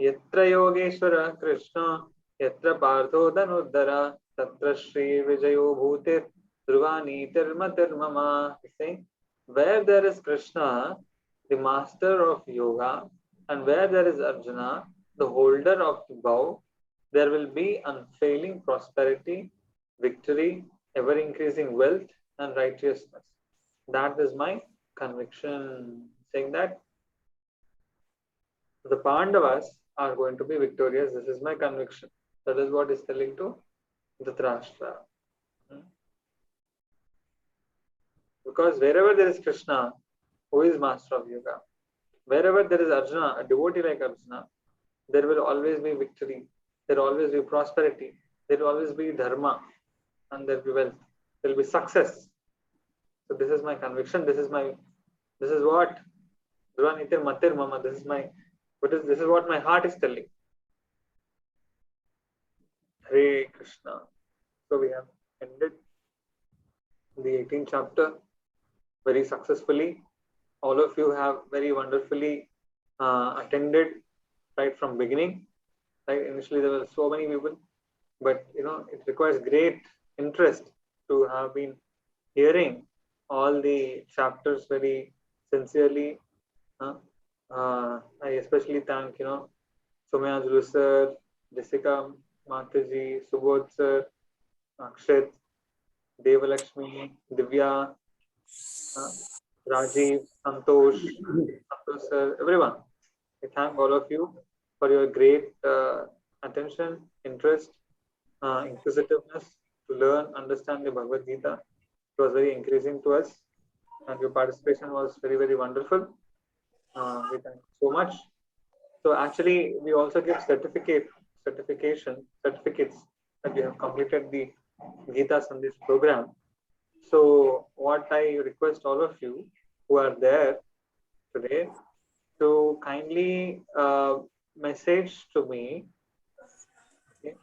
Yatra Yogeshwara Krishna, Yatra Partho Dhanuddhara, Tatra Shri Vijayo Bhutir, Dhruvani Tirmatir Mama. He's saying, where there is Krishna, the master of yoga, and where there is Arjuna, the holder of the bow, there will be unfailing prosperity, victory, ever increasing wealth, and righteousness. That is my conviction. Saying that the Pandavas are going to be victorious. This is my conviction. That is what is telling to Dhritarashtra. Because wherever there is Krishna, who is master of yoga, wherever there is Arjuna, a devotee like Arjuna, there will always be victory. There will always be prosperity. There will always be dharma, and there will be wealth. There will be success. So this is my conviction. This is what Dhruva Matir Mama. This is what my heart is telling. Hare Krishna. So we have ended the 18th chapter very successfully. All of you have very wonderfully attended right from beginning. Right, initially there were so many people, but it requires great interest to have been hearing all the chapters very sincerely. I especially thank Soumya sir, Jessica Mataji, Subodh sir, Akshit, Devalakshmi, Divya, Rajiv, Santosh sir, everyone. I thank all of you for your great attention, interest, inquisitiveness to learn, understand the Bhagavad Gita. It was very increasing to us, and your participation was very, very wonderful. We thank you so much. So actually, we also give certificates that you have completed the Gita Sandesh program. So what I request all of you who are there today to kindly message to me. Okay.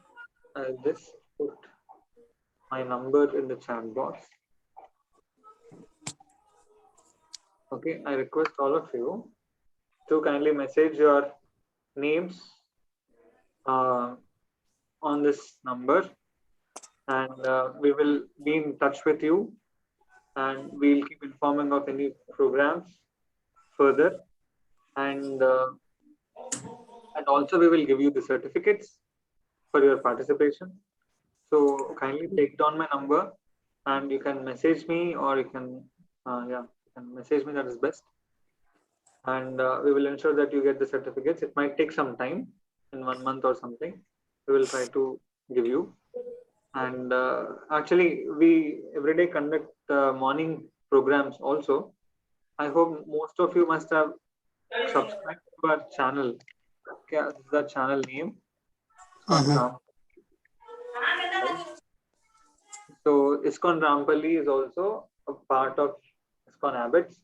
I'll just put my number in the chat box. Okay, I request all of you to kindly message your names on this number, and we will be in touch with you, and we'll keep informing of any programs further, and also we will give you the certificates for your participation. So kindly take down my number, and you can message me, or you can you can message me, that is best. And we will ensure that you get the certificates. It might take some time, in 1 month or something. We will try to give you. And actually, we every day conduct morning programs also. I hope most of you must have subscribed to our channel. Okay, this is the channel name. It's called Ram. Right? So ISKCON Rampalli is also a part of ISKCON Habits.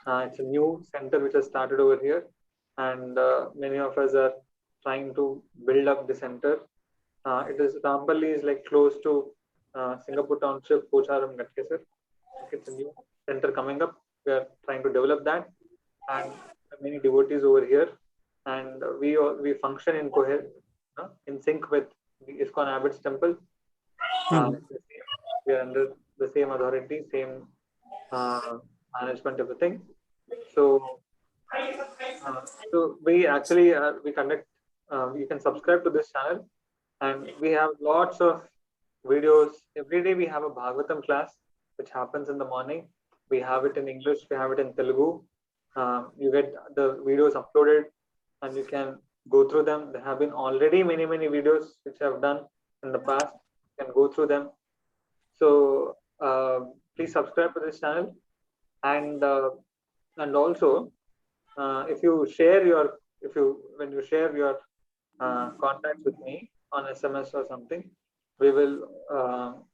It's a new center which has started over here, and many of us are trying to build up the center. It is Rampalli is like close to Singapore Township, Pocharam, Gatkesar. It's a new center coming up. We are trying to develop that, and many devotees over here, and we function in in sync with the ISKCON Habits Temple. We are under the same authority, same management, everything. So, we actually we conduct. You can subscribe to this channel, and we have lots of videos. Every day we have a Bhagavatam class, which happens in the morning. We have it in English. We have it in Telugu. You get the videos uploaded, and you can go through them. There have been already many videos which I have done in the past. You can go through them. So please subscribe to this channel, and also if you share your when you share your contacts with me on SMS or something, we will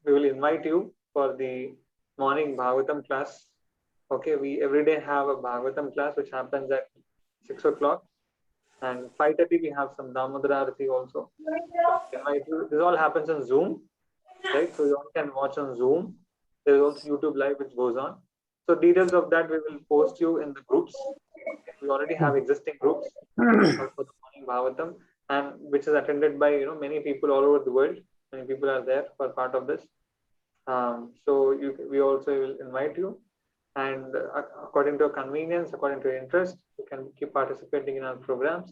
invite you for the morning Bhagavatam class. Okay, we every day have a Bhagavatam class which happens at 6 o'clock, and 5:30 we have some Damodara Arati also. This all happens on Zoom, right? So you all can watch on Zoom. There is also YouTube Live which goes on. So details of that we will post you in the groups. We already have existing groups for the morning Bhagavatam, and which is attended by many people all over the world. Many people are there for part of this. So we also will invite you, and according to your convenience, according to your interest, you can keep participating in our programs.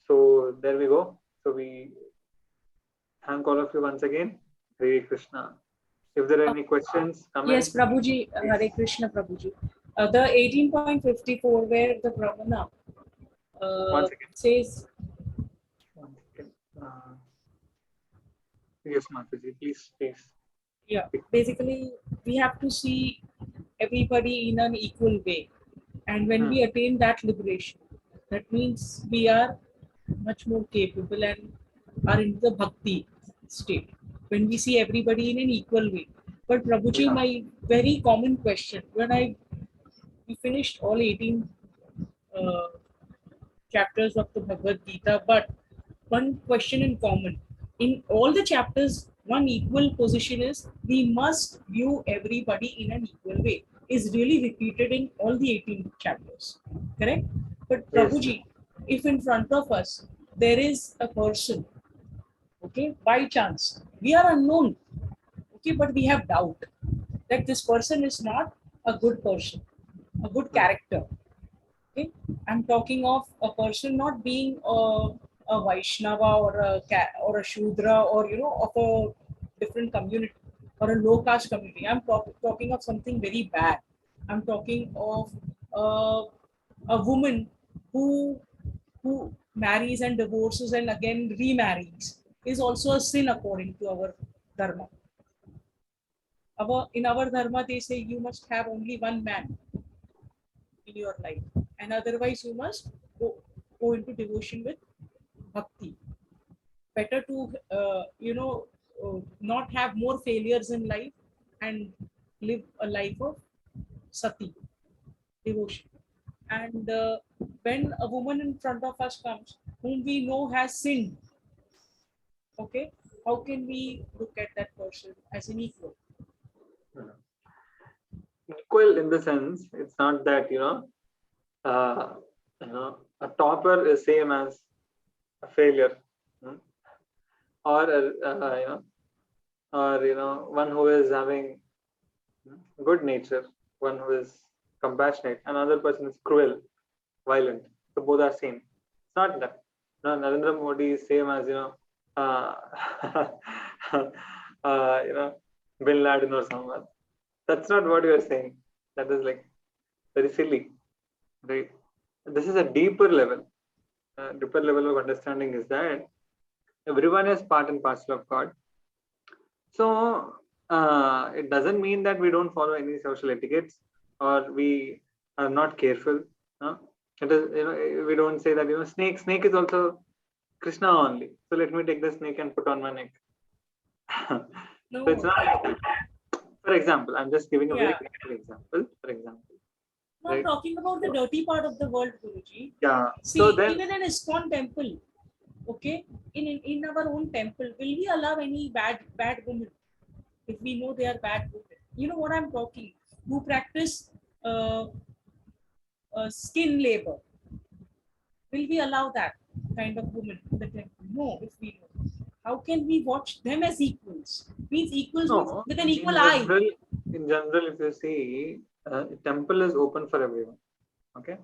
So there we go. So we thank all of you once again. Hare Krishna. If there are any questions, comments? Yes, Prabhuji, Hare Krishna, Prabhuji. The 18.54 where the Brahmana says... One second. Yes, Mataji, please. Yeah, basically, we have to see everybody in an equal way. And when we attain that liberation, that means we are much more capable and are in the bhakti state. When we see everybody in an equal way. But Prabhuji, my very common question, when we finished all 18 chapters of the Bhagavad Gita, but one question in common. In all the chapters, one equal position is we must view everybody in an equal way. Is really repeated in all the 18 chapters. Correct? But Prabhuji, if in front of us there is a person, okay, by chance, we are unknown, okay, but we have doubt that this person is not a good person, a good character. Okay, I'm talking of a person not being a Vaishnava or a Shudra or of a different community or a low caste community. I'm talking of something very bad. I'm talking of a woman who marries and divorces and again remarries is also a sin according to our dharma. In our dharma, they say you must have only one man in your life, and otherwise you must go into devotion with bhakti. Better to not have more failures in life and live a life of sati, devotion. And when a woman in front of us comes whom we know has sinned, okay, how can we look at that person as an equal? Equal in the sense, it's not that a topper is same as a failure, or one who is having good nature, one who is compassionate, another person is cruel, violent. So both are same. It's not that. Narendra Modi is same as Bin Laden or someone. That's not what you are saying. that is like very silly, right? This is a deeper level. Deeper level of understanding is that everyone is part and parcel of God. So it doesn't mean that we don't follow any social etiquettes or we are not careful. No? It is, we don't say that, snake is also Krishna only. So let me take the snake and put on my neck. So it's No, not. For example, I'm just giving a very yeah. practical example. For example, No, I'm right? talking about the dirty part of the world, Guruji. Yeah. So See, then, even in ISKCON temple, okay, in our own temple, will we allow any bad women if we know they are bad women? You know what I'm talking? Who practice uh, skin labor? Will we allow that kind of woman in the temple? No, if we know. How can we watch them as equals? Means equals means no, with an equal in eye. general, if you see, temple is open for everyone. Okay.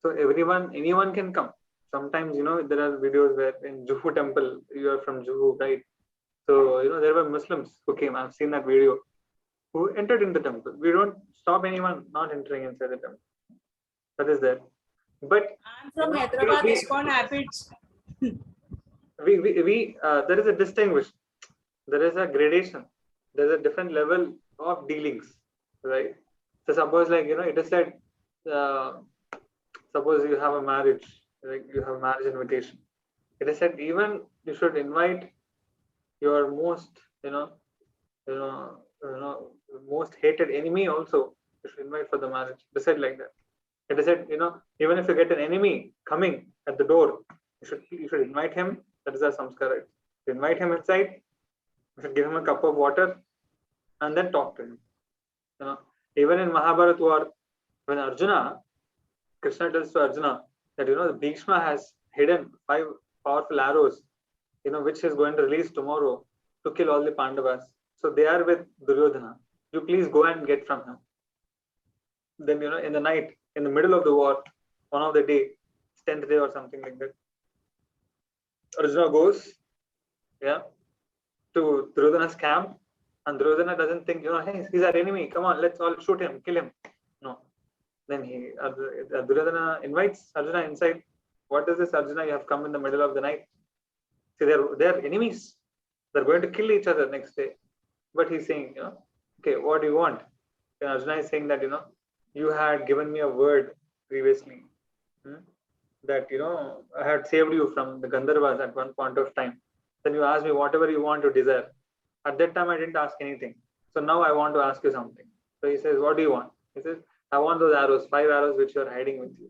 So anyone can come. Sometimes, there are videos where in Juhu temple, you are from Juhu, right? So, there were Muslims who came. I've seen that video, who entered in the temple. We don't stop anyone not entering inside the temple. That is there. But, I'm from Hyderabad, ISKCON habits. there is a distinguish. There is a gradation. There's a different level of dealings, right? So suppose it is said, uh, suppose you have a marriage, like you have a marriage invitation. It is said even you should invite your most, most hated enemy also. You should invite for the marriage. It is said like that. It is said, even if you get an enemy coming at the door, you should invite him. That is our samskar. Right? You invite him inside. You should give him a cup of water and then talk to him. Even in Mahabharata war, when Krishna tells to Arjuna that Bhishma has hidden 5 powerful arrows, which he's going to release tomorrow to kill all the Pandavas. So they are with Duryodhana. You please go and get from him. Then in the night, in the middle of the war, one of the day, 10th day or something like that, Arjuna goes, yeah, to Duryodhana's camp, and Duryodhana doesn't think, hey, he's our enemy. Come on, let's all shoot him, kill him. No. Then Duryodhana invites Arjuna inside. What is this, Arjuna? You have come in the middle of the night. See, they're enemies. They're going to kill each other next day. But he's saying, okay, what do you want? And Arjuna is saying that, you had given me a word previously, that, I had saved you from the Gandharvas at one point of time. Then you asked me whatever you want to desire. At that time, I didn't ask anything. So now I want to ask you something. So he says, what do you want? He says, I want those arrows, 5 arrows which you are hiding with you.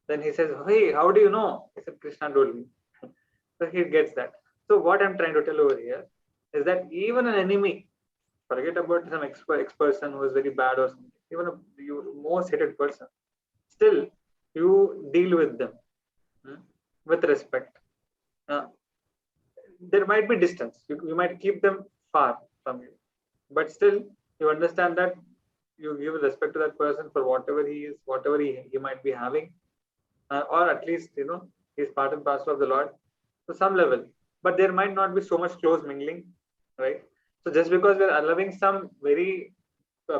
Then he says, hey, how do you know? He said, Krishna told me. So he gets that. So what I'm trying to tell over here is that even an enemy, forget about some ex-person who is very bad or something, even your most hated person, still you deal with them with respect. There might be distance. You might keep them far from you, but still you understand that you give respect to that person for whatever he is, whatever he might be having, or at least he's part and parcel of the Lord to some level. But there might not be so much close mingling, right? So just because we're allowing some very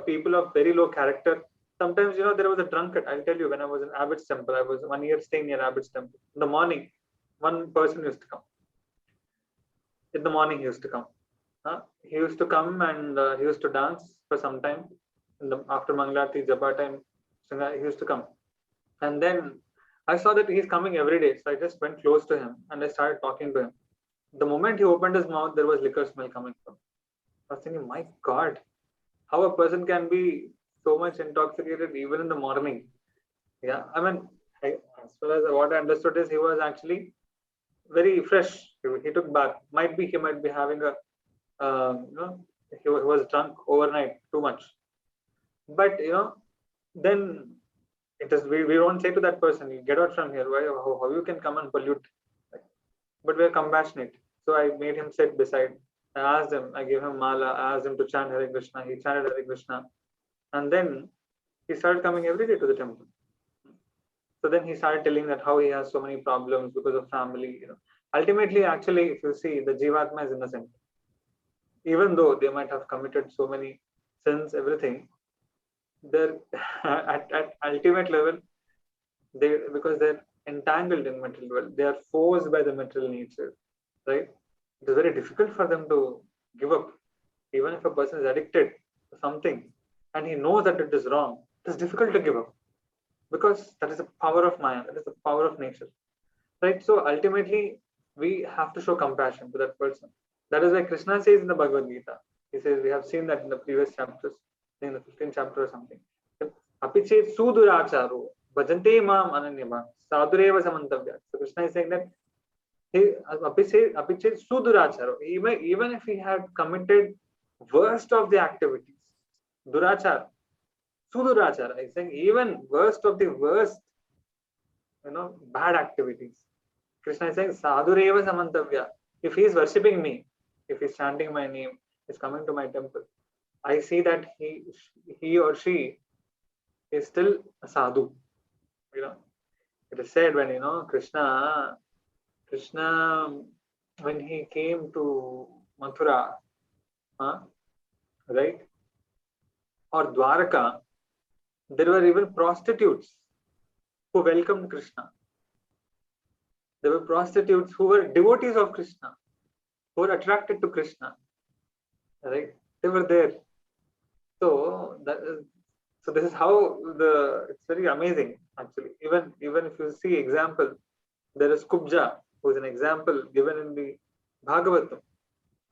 people of very low character, sometimes there was a drunkard. I'll tell you, when I was in Abbott's temple, I was 1 year staying near Abbott's temple. In the morning, one person used to come. In the morning, he used to come. He used to come and he used to dance for some time. After Mangalati, Japa time, he used to come. And then I saw that he's coming every day. So I just went close to him and I started talking to him. The moment he opened his mouth, there was liquor smell coming from. I was thinking, my God, how a person can be so much intoxicated even in the morning. Yeah, I mean, as far as what I understood is he was actually very fresh. He took bath. He might be having a, he was drunk overnight too much. But then it is we don't say to that person, you get out from here. Why? How you can come and pollute? But we are compassionate. So I made him sit beside. I asked him. I gave him mala. I asked him to chant Hare Krishna. He chanted Hare Krishna, and then he started coming every day to the temple. So then he started telling that how he has so many problems because of family. Ultimately, actually, if you see, the Jivatma is innocent. Even though they might have committed so many sins, everything, they're at ultimate level, because they're entangled in material world, they are forced by the material nature, right? It is very difficult for them to give up. Even if a person is addicted to something and he knows that it is wrong, it is difficult to give up, because that is the power of Maya, that is the power of nature, right? So ultimately, we have to show compassion to that person. That is why Krishna says in the Bhagavad Gita, he says, we have seen that in the previous chapters, in the 15th chapter or something. Apichet suduracharo, bhajante mam ananyama, sadureva samantavya. So Krishna is saying that he apichet suduracharo, even if he had committed worst of the activities, durachar, sudurachara, he's saying even worst of the worst, bad activities. Krishna is saying, Sadhureva Samantavya. If he is worshipping me, if he is chanting my name, is coming to my temple, I see that he or she is still a sadhu. It is said when Krishna, when he came to Mathura, right, or Dwaraka, there were even prostitutes who welcomed Krishna. There were prostitutes who were devotees of Krishna, who were attracted to Krishna, right? They were there. So this is how it's very amazing actually. Even if you see example, there is Kubja, who is an example given in the Bhagavatam.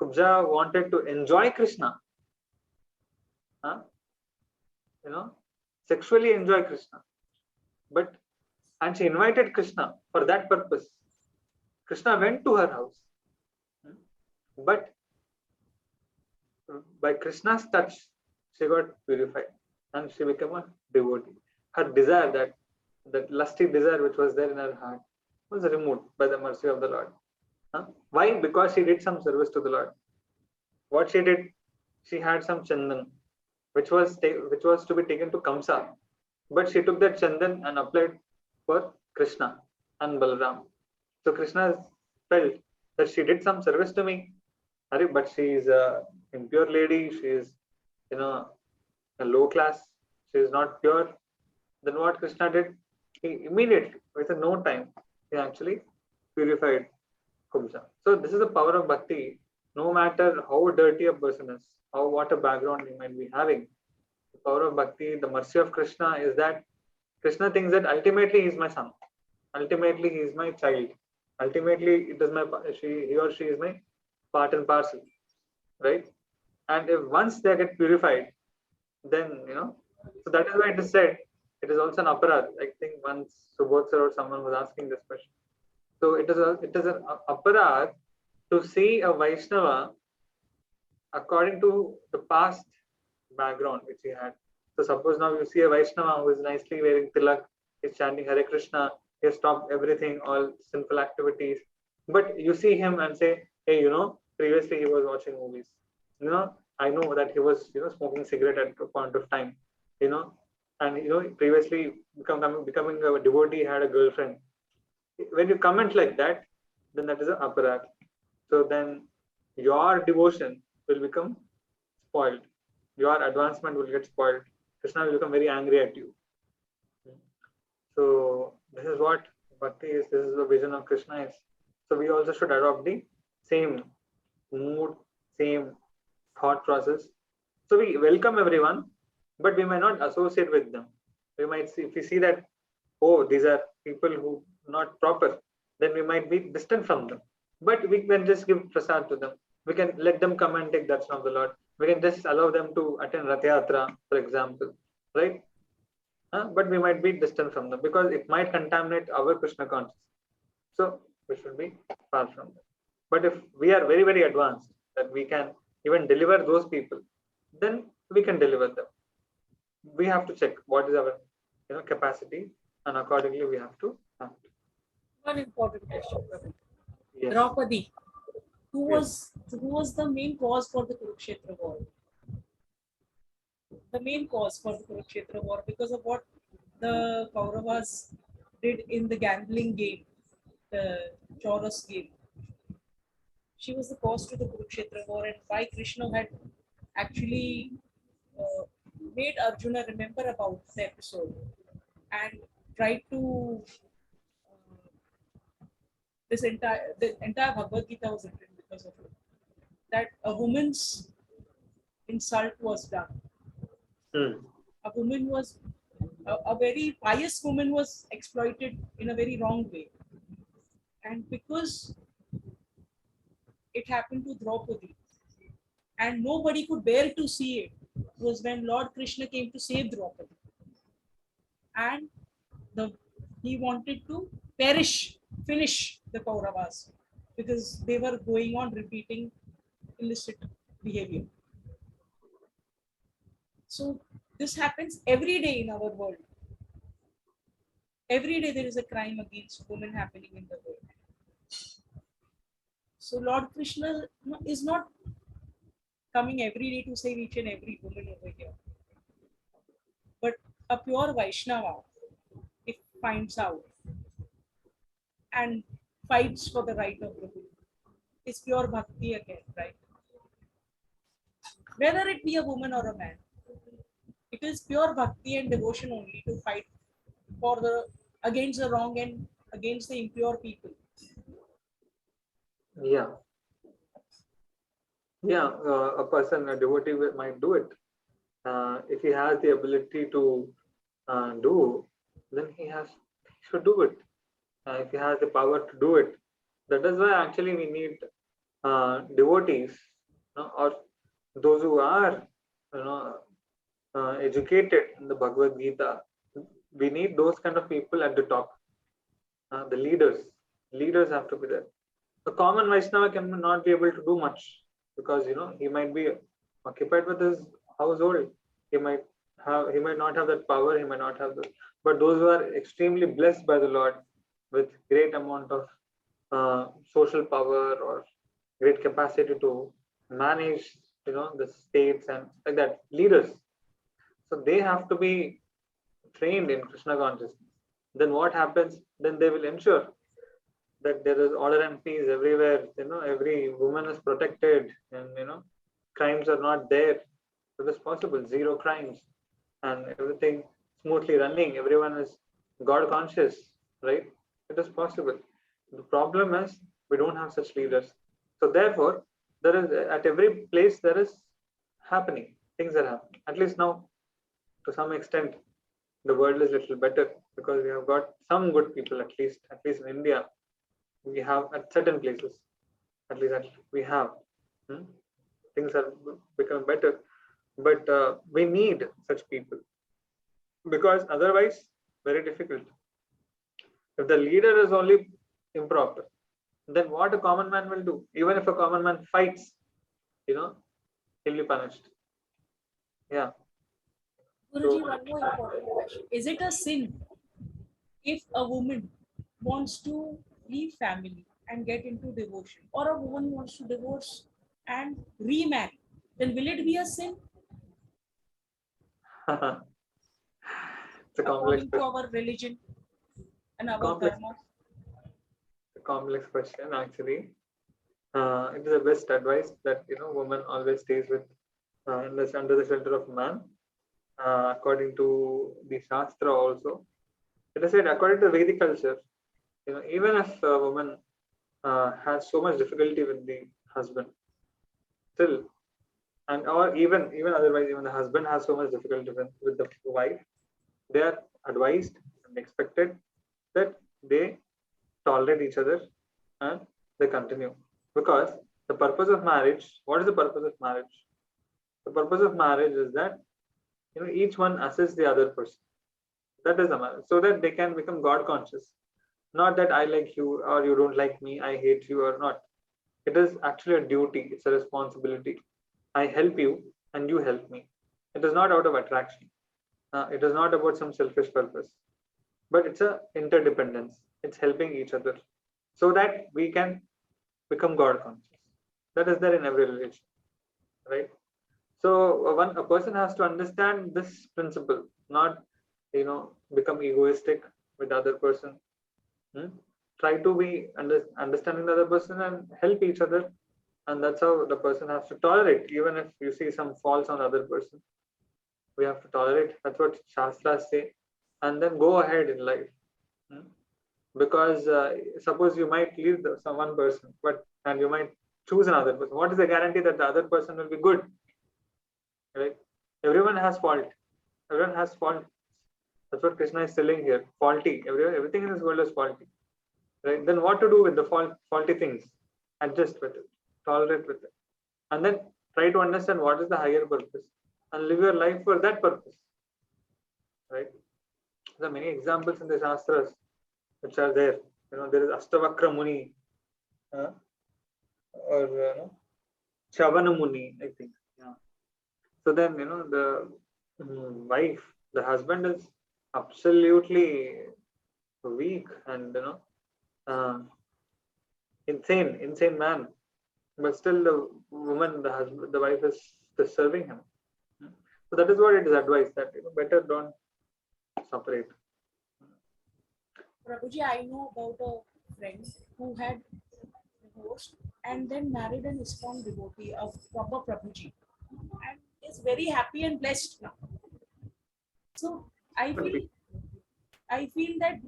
Kubja wanted to enjoy Krishna, sexually enjoy Krishna, and she invited Krishna for that purpose. Krishna went to her house, but by Krishna's touch, she got purified and she became a devotee. Her desire, that lusty desire which was there in her heart, was removed by the mercy of the Lord. Why? Because she did some service to the Lord. What she did, she had some chandan, which was to be taken to Kamsa, but she took that chandan and applied for Krishna and Balaram. So Krishna felt that she did some service to me, but she is a impure lady. She is, a low class. She is not pure. Then what Krishna did? He immediately, within no time, he actually purified Kubja. So this is the power of bhakti. No matter how dirty a person is, what a background he might be having, the power of bhakti, the mercy of Krishna is that Krishna thinks that ultimately he is my son. Ultimately he is my child. Ultimately he or she is my part and parcel, right? And if once they get purified, then so that is why it is said it is also an aparad. I think once Subodh sir or someone was asking this question. So it is an aparad to see a Vaishnava according to the past background which he had. So suppose now you see a Vaishnava who is nicely wearing tilak, is chanting Hare Krishna, he has stopped everything, all sinful activities. But you see him and say, hey, previously he was watching movies. I know that he was, smoking cigarette at a point of time, and previously becoming a devotee, had a girlfriend. When you comment like that, then that is an aparad. So then your devotion will become spoiled. Your advancement will get spoiled. Krishna will become very angry at you. So this is what bhakti is. This is the vision of Krishna is. So we also should adopt the same mood, same thought process. So we welcome everyone, but we might not associate with them. We might see, if we see that, these are people who are not proper, then we might be distant from them. But we can just give prasad to them. We can let them come and take darshan of the Lord. We can just allow them to attend Rath Yatra, for example, right? But we might be distant from them because it might contaminate our Krishna consciousness. So we should be far from them. But if we are very, very advanced, that we can even deliver those people, then we can deliver them. We have to check what is our capacity, and accordingly we have to act. One important question, Prabhu. Yes. Draupadi, who was the main cause for the Kurukshetra war? The main cause for the Kurukshetra war, because of what the Kauravas did in the gambling game, the Chaurus game. She was the cause to the Kurukshetra war, and why Krishna had actually made Arjuna remember about the episode and tried to the entire Bhagavad Gita was written because of it. That a woman's insult was done. Hmm. A woman was a very pious woman was exploited in a very wrong way, and because it happened to Draupadi, and nobody could bear to see it, was when Lord Krishna came to save Draupadi, and the he wanted to finish the Kauravas because they were going on repeating illicit behavior. So this happens every day in our world. Every day there is a crime against women happening in the world. So Lord Krishna is not coming every day to save each and every woman over here. But a pure Vaishnava, if finds out and fights for the right of the woman, is pure bhakti again, right? Whether it be a woman or a man, it is pure bhakti and devotion only to fight for the against the wrong and against the impure people. Yeah. Yeah, a person, a devotee might do it. If he has the ability to do, then he should do it. If he has the power to do it, that is why actually we need devotees, or those who are, you know, educated in the Bhagavad Gita. We need those kind of people at the top. The leaders have to be there. A common Vaishnava can not be able to do much because he might be occupied with his household. He might not have that power. He might not have the. But those who are extremely blessed by the Lord with great amount of social power or great capacity to manage, the states and like that, leaders. So they have to be trained in Krishna consciousness. Then what happens? Then they will ensure that there is order and peace everywhere. Every woman is protected, and crimes are not there. It is possible, zero crimes, and everything smoothly running. Everyone is God conscious, right? It is possible. The problem is we don't have such leaders. So therefore, there is at every place there is happening. Things are happening. At least now, to some extent, the world is a little better because we have got some good people. At least in India, we have at certain places. At least we have. Hmm? Things are becoming better, but we need such people because otherwise, very difficult. If the leader is only improper, then what a common man will do? Even if a common man fights, he'll be punished. Yeah. Guruji, one more important question. Is it a sin if a woman wants to leave family and get into devotion, or a woman wants to divorce and remarry? Then will it be a sin It's a complex according to question. our religion and our Complex, dharma? complex question actually. It is the best advice that woman always stays with under the shelter of man. According to the Shastra also, it is said according to Vedic culture, even if a woman has so much difficulty with the husband, still, and or even otherwise, even the husband has so much difficulty with the wife, they are advised and expected that they tolerate each other and they continue. Because the purpose of marriage, what is the purpose of marriage? The purpose of marriage is that each one assists the other person. That is the marriage, so that they can become God conscious. Not that I like you or you don't like me, I hate you or not. It is actually a duty, it's a responsibility. I help you and you help me. It is not out of attraction. It is not about some selfish purpose, but it's a interdependence. It's helping each other so that we can become God conscious. That is there in every religion, right? So a person has to understand this principle, not become egoistic with the other person. Hmm? Try to be understanding the other person and help each other, and that's how the person has to tolerate, even if you see some faults on the other person. We have to tolerate. That's what Shastras say. And then go ahead in life. Because suppose you might leave some one person, and you might choose another person. What is the guarantee that the other person will be good? Right? Everyone has fault. Everyone has fault. That's what Krishna is telling here. Faulty. Everything in this world is faulty. Right? Then what to do with the faulty things? Adjust with it. Tolerate with it. And then try to understand what is the higher purpose and live your life for that purpose. Right? There are many examples in the Shastras which are there. There is Astavakra Muni or Shavana Muni, I think. Yeah. So then, the wife, the husband is absolutely weak and insane man, but still the woman, the husband, the wife is serving him. So that is what it is advised, that better don't separate. Prabhuji, I know about a friend who had divorced and then married an ISKCON devotee of proper Prabhuji, and is very happy and blessed now. So I feel that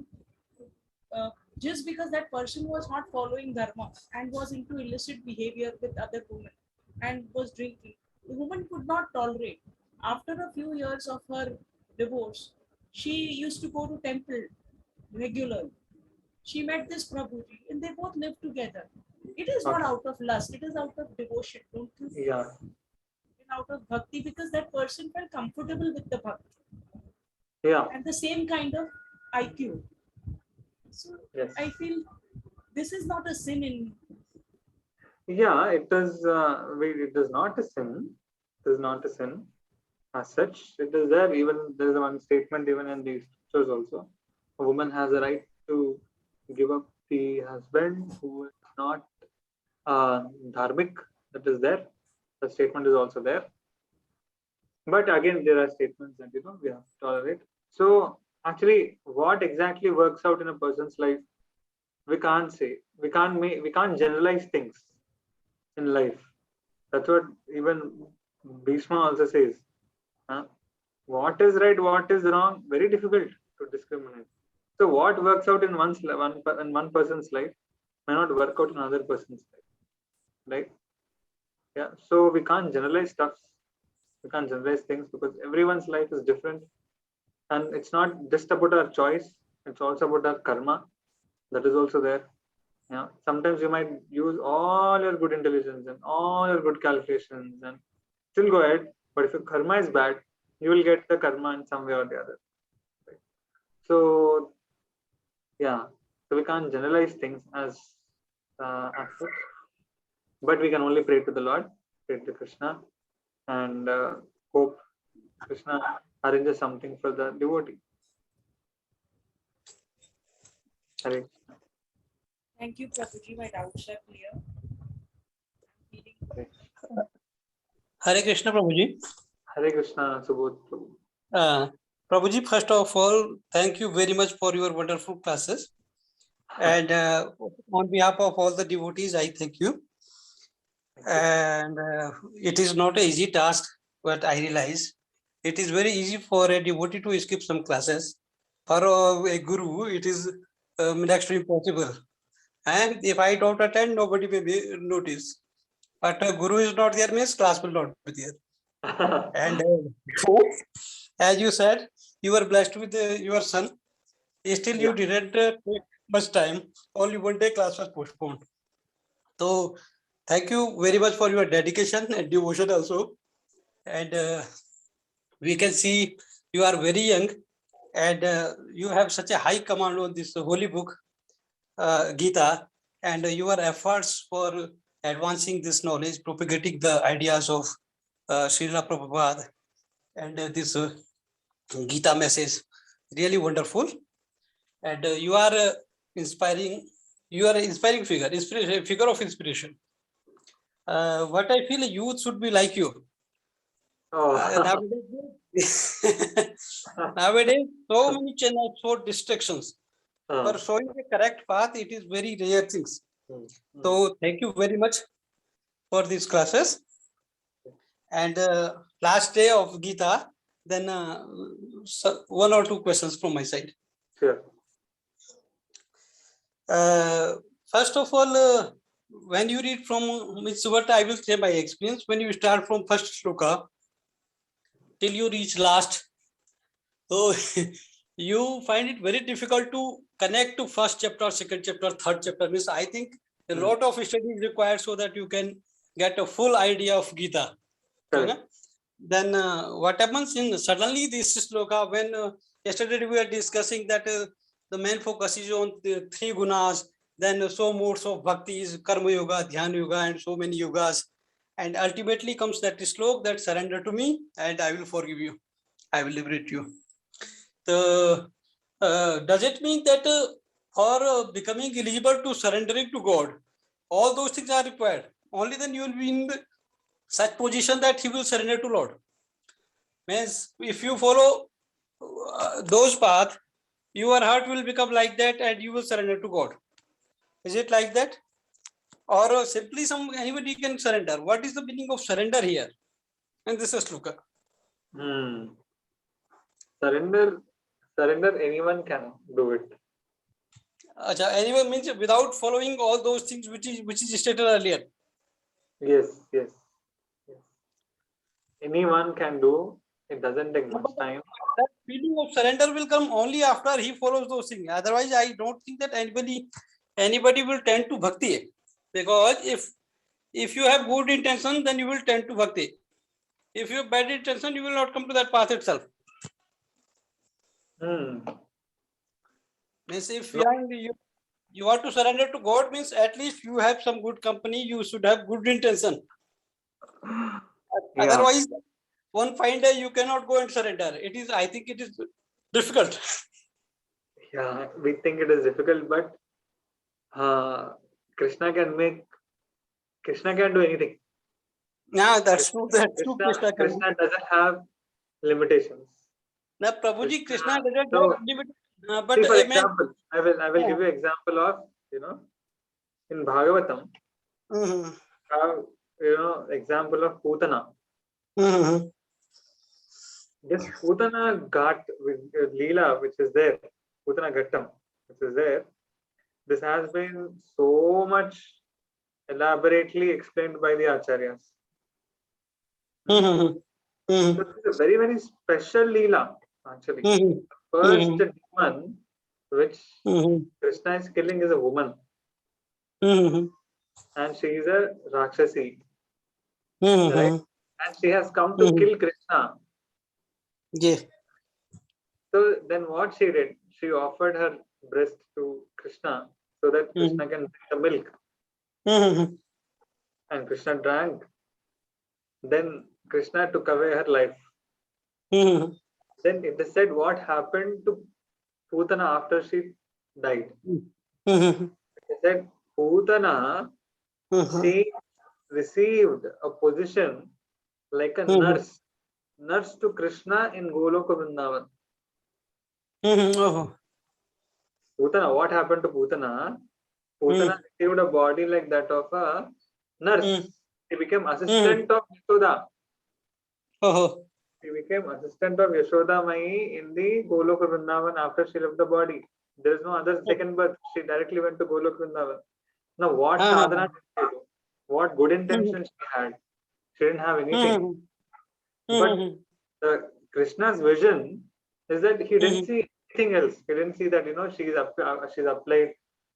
just because that person was not following dharma and was into illicit behavior with other women and was drinking, the woman could not tolerate. After a few years of her divorce, she used to go to temple regularly. She met this Prabhuji and they both lived together. It is not out of lust, it is out of devotion, don't you? Yeah. Out of bhakti, because that person felt comfortable with the bhakti. Yeah. And the same kind of IQ. So yes. I feel this is not a sin in. Yeah, it is. It is not a sin. It is not a sin as such. It is there. Even there is one statement even in the scriptures also. A woman has a right to give up the husband who is not dharmic. That is there. The statement is also there. But again, there are statements that we have to tolerate. So actually, what exactly works out in a person's life, we can't say. We can't generalize things in life. That's what even Bhishma also says. What is right, what is wrong, very difficult to discriminate. So what works out in one person's life may not work out in another person's life, right? Yeah. So we can't generalize stuff. We can't generalize things because everyone's life is different, and it's not just about our choice. It's also about our karma. That is also there. Yeah. Sometimes you might use all your good intelligence and all your good calculations and still go ahead. But if your karma is bad, you will get the karma in some way or the other. Right? So, yeah. So we can't generalize things as such, but we can only pray to the Lord, pray to Krishna, and hope Krishna arranges something for the devotee. Hare. Thank you, Prabhuji. My doubts are clear. Hare Krishna, Prabhuji. Hare Krishna, Subodh Prabhu. Prabhuji, first of all, thank you very much for your wonderful classes. And on behalf of all the devotees, I thank you. And it is not an easy task, but I realize it is very easy for a devotee to skip some classes. For a guru, it is next to impossible. And if I don't attend, nobody may notice. But a guru is not there, means class will not be there. And as you said, you were blessed with your son. Still, you didn't take much time. Only one day class was postponed. So, thank you very much for your dedication and devotion also. And we can see you are very young and you have such a high command on this holy book, Gita, and your efforts for advancing this knowledge, propagating the ideas of Srila Prabhupada and this Gita message, really wonderful. And you are inspiring. You are an inspiring figure, figure of inspiration. What I feel, youth should be like you. Nowadays, so many channels for distractions. For showing the correct path, it is very rare things. So thank you very much for these classes. And last day of Gita, then one or two questions from my side. Sure. First of all, when you read from, it's what I will say by experience, when you start from first shloka till you reach last, so you find it very difficult to connect to first chapter, second chapter, third chapter. Means I think a lot of study is required so that you can get a full idea of Gita. Correct. Then what happens in suddenly this shloka, when yesterday we were discussing that the main focus is on the three gunas, then so modes of bhakti is karma yoga, dhyana yoga, and so many yogas, and ultimately comes that slok that surrender to me and I will forgive you, I will liberate you. So does it mean that for becoming eligible to surrendering to God, all those things are required? Only then you will be in such position that he will surrender to Lord. Means if you follow those paths, your heart will become like that and you will surrender to God. Is it like that? Or simply anybody can surrender? What is the meaning of surrender here? And this is shloka. Surrender, anyone can do it. Anyone means without following all those things which is stated earlier. Yes. Anyone can do. It doesn't take much time. That feeling of surrender will come only after he follows those things. Otherwise, I don't think that anybody will tend to bhakti. Because if you have good intention, then you will tend to bhakti. If you have bad intention, you will not come to that path itself. Means if you want to surrender to God, means at least you have some good company, you should have good intention. Otherwise, one fine day you cannot go and surrender. I think it is difficult. Yeah, we think it is difficult, but Krishna can do anything. Yeah, that's true. That's true. Krishna doesn't have limitations. Now, Prabhuji, Krishna doesn't have limitations. But see, for example, I will give you an example of, in Bhagavatam, example of Putana. This Putana Ghat Leela, which is there, Putana Ghattam, which is there, this has been so much elaborately explained by the Acharyas. So it's a very, very special Leela, actually. First demon which Krishna is killing is a woman. And she is a Rakshasi. Right? And she has come to kill Krishna. Yeah. So then what she did? She offered her breast to Krishna so that Krishna can drink the milk. And Krishna drank. Then Krishna took away her life. Then it is said what happened to Putana after she died. It said Putana, she received a position like a nurse to Krishna in Goloka Vrindavan. Putana, what happened to Putana? Putana received a body like that of a nurse. She became assistant of Yashoda. She became assistant of Yashoda Mai in the Goloka Vrindavan after she left the body. There is no other second birth. She directly went to Goloka Vrindavan. Now, what sadhana did she do? What good intention she had? She didn't have anything. But Krishna's vision is that he didn't see anything else. He didn't see that, she's applied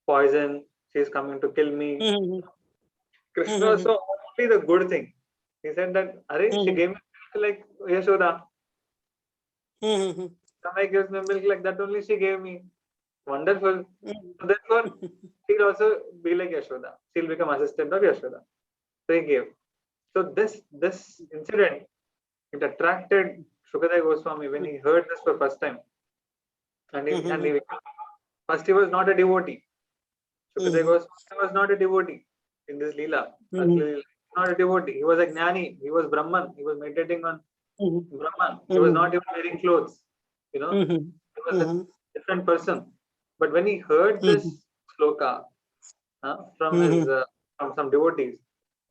poison, she's coming to kill me. Krishna saw only the good thing. He said that, she gave me milk like Yashoda. Somebody gives me milk like that only she gave me. Wonderful. So therefore, she'll also be like Yashoda. She'll become assistant of Yashoda. So he gave. So this incident, it attracted Shukadeva Goswami when he heard this for first time. And first he was not a devotee. Shukadeva Goswami was not a devotee in this Leela. Not a devotee. He was a Jnani. He was Brahman. He was meditating on Brahman. He was not even wearing clothes. He was a different person. But when he heard this sloka from some devotees,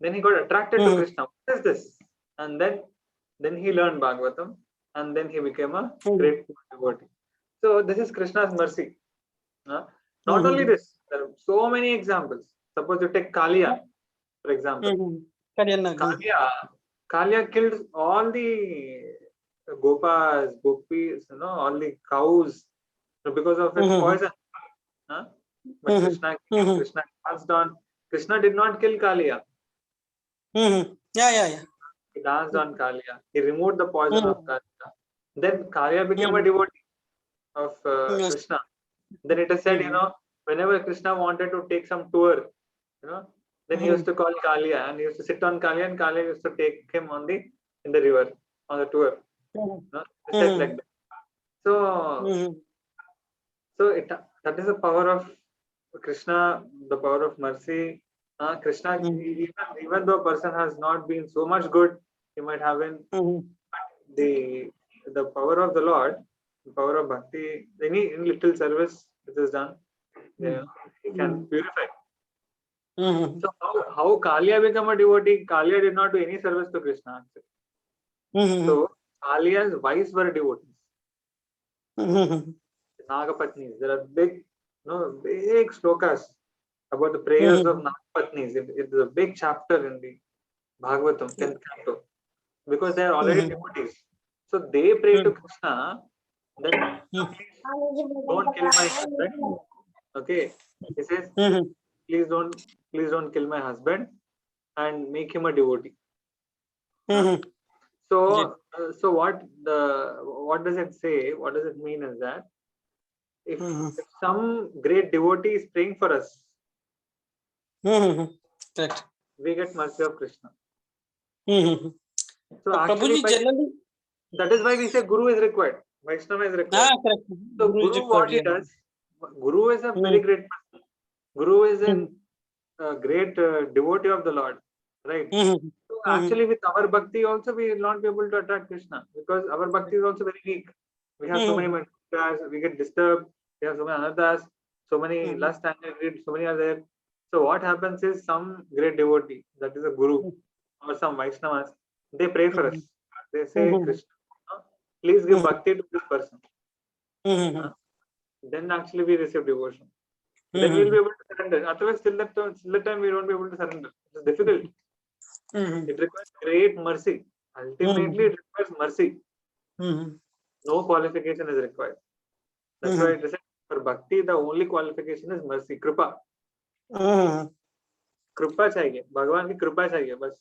then he got attracted to Krishna. What is this? And then he learned Bhagavatam. and then he became a Mhm. great devotee. So this is Krishna's mercy. Not only Mhm. this, there are so many examples. Suppose you take Kalia, for example. Mhm. Kalyanagi. Kalia killed all the gopas, gopis, all the cows because of its Mhm. poison. Huh? But Mhm. Krishna Mhm. Krishna danced on. Krishna did not kill Kalia. Mhm. Yeah. He danced on Kalia. He removed the poison of Mhm. Kalia. Then Kalia became a Mhm. devotee of Yes. Krishna. Then it is said, Mhm. whenever Krishna wanted to take some tour, then he used Mhm. to call Kalia and he used to sit on Kalia and Kalia used to take him in the river on the tour. Mhm. It's said like Mhm. that. So, Mhm. that is the power of Krishna, the power of mercy. Krishna, Mhm. even though a person has not been so much good, he might have been Mhm. the the power of the Lord, the power of bhakti. Any little service which is done, yeah, he can Mhm. purify. Mhm. So how Kalia become a devotee? Kalia did not do any service to Krishna. Actually. Mhm. So Kalia's wives were devotees, Mhm. Nagapatnis. There are big slokas about the prayers of Mhm. Nagapatnis. It is a big chapter in the Bhagavatam, 10th canto, because they are already Mhm. devotees. So they pray to Krishna that Mhm. please don't kill my husband. Okay, he says, Mhm. please don't kill my husband and make him a devotee. Huh? Mhm. Yes. So what does it say? What does it mean is that if Mhm. if some great devotee is praying for us, Mhm. Correct. we get mercy of Krishna. Mhm. So actually, Prabhuji, generally, that is why we say Guru is required, Vaishnava is required. correct. So Guru is Guru, what required. he Yeah. does, Guru is a very Mhm. great person. Guru is Mhm. a great devotee of the Lord, right? Mhm. So Mhm. actually, with our bhakti also, we will not be able to attract Krishna because our bhakti is also very weak. We have so many Mhm. mantras, we get disturbed. We have so many anarthas, so many Mhm. lust and greed, so many are there. So what happens is some great devotee, that is a guru or some Vaishnavas, they pray for us. Mhm. They say, Mhm. Krishna, please give Mhm. bhakti to this person. Mhm. Then actually we receive devotion. Then we'll be Mhm. able to surrender. Otherwise, till that time we won't be able to surrender. It's difficult. Mhm. It requires great mercy. Ultimately, Mhm. it requires mercy. Mhm. No qualification is required. That's why Mhm. it is for bhakti, the only qualification is mercy, kripa. Mhm. कृपा चाहिए भगवान की कृपा चाहिए बस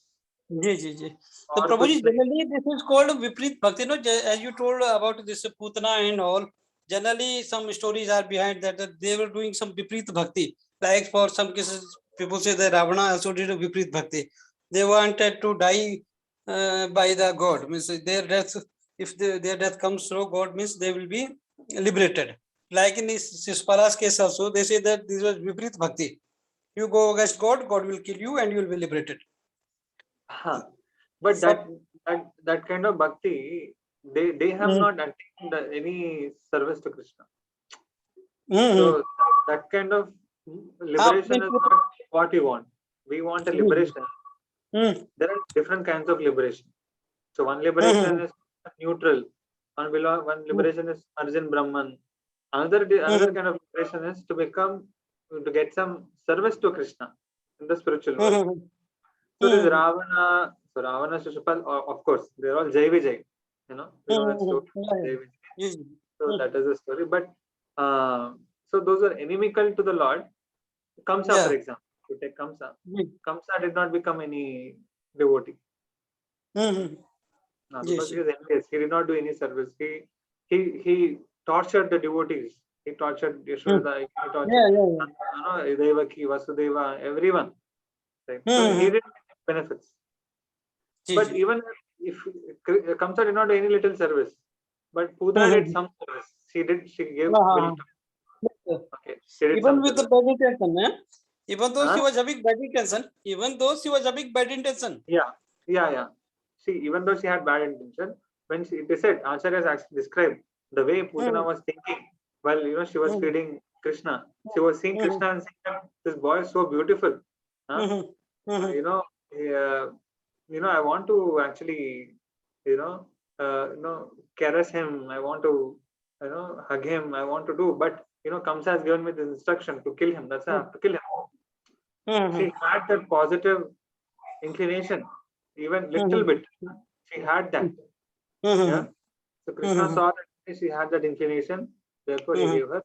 जी. So और Prabhuji, कुछ नहीं generally this is called Viprit Bhakti. As you told about this Putana and all, generally some stories are behind that they were doing some Viprit Bhakti. Like for some cases, people say that Ravana also did a Viprit Bhakti. They wanted to die by the God. Means their death, if their death comes through God, means they will be liberated. Like in this Sispala's case also, they say that this was Viprit Bhakti. You go against God, God will kill you and you will be liberated. हाँ but But that kind of bhakti they have not attained any service to Krishna so that kind of liberation is not what we want a liberation there are different kinds of liberation so one liberation is neutral one liberation is Arjun Brahman another kind of liberation is to get some service to Krishna in the spiritual world. So this Ravana, Shishupal, of course, they're all Jai Vijay. We know that story. Jai Vijay. So that is the story. But so those are inimical to the Lord. Kamsa, for Yeah. example, you take Kamsa. Kamsa did not become any devotee. Because he Yes. was envious. He did not do any service. He tortured the devotees. He tortured Yashoda. He tortured Devaki, Vasudeva, everyone. Right? So he didn't get benefits. But even if Kamsa did not do any little service, but Pudra did some service. She gave milk. Okay, she did Even some with the service. bad intention, even though she Huh? was having bad intention. Yeah. See, even though she had bad intention, when it is said, Acharya has actually described the way Putana was thinking while she was feeding Krishna. She was seeing Krishna and saying that this boy is so beautiful. Huh? You know, he, I want to actually, caress him. I want to, hug him. I want to do, but Kamsa has given me this instruction to kill him. That's why I have to kill him. She had that positive inclination, even little bit. She had that. Yeah. So Krishna saw that she had that inclination, therefore he gave her.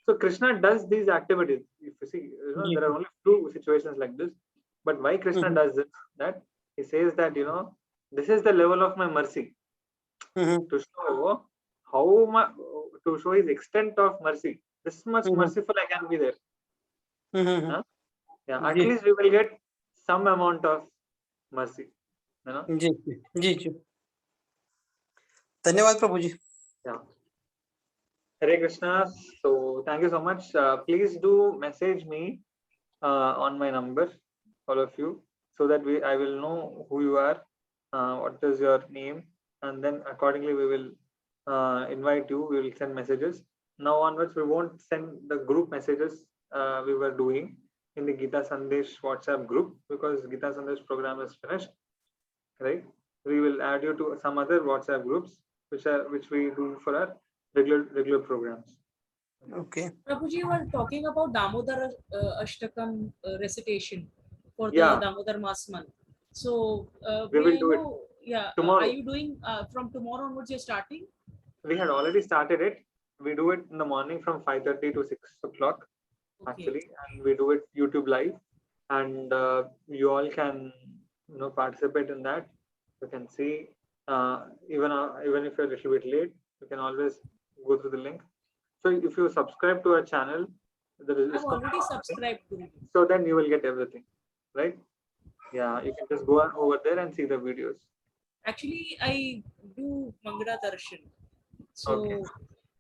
So Krishna does these activities. If you see, there are only two situations like this. But why Krishna does this? That he says that this is the level of my mercy, to show how much, to show his extent of mercy. This much merciful I can be there. Huh? Yeah, at least we will get some amount of mercy. जी जी जी धन्यवाद प्रभु जी. Yeah. Hare Krishna. So thank you so much. Please do message me on my number, all of you, so that I will know who you are, what is your name, and then accordingly we will invite you. We will send messages. Now onwards, we won't send the group messages we were doing in the Gita Sandesh WhatsApp group, because Gita Sandesh program is finished, right? We will add you to some other WhatsApp groups which we do for our regular programs. Okay. Prabhuji, you were talking about Damodar Ashtakam recitation for the Yeah. Damodar Mas month. So We will may I do it know, yeah, tomorrow. are you doing from tomorrow onwards? You're starting? We had already started it. We do it in the morning from 5:30 to 6 o'clock, actually, and we do it YouTube live, and you all can participate in that. You can see even if you're a little bit late, you can always go through the link. So if you subscribe to our channel, I've already subscribed to it. so then you will get everything, right? Yeah, you can just go over there and see the videos. Actually, I do Mangala Darshan. So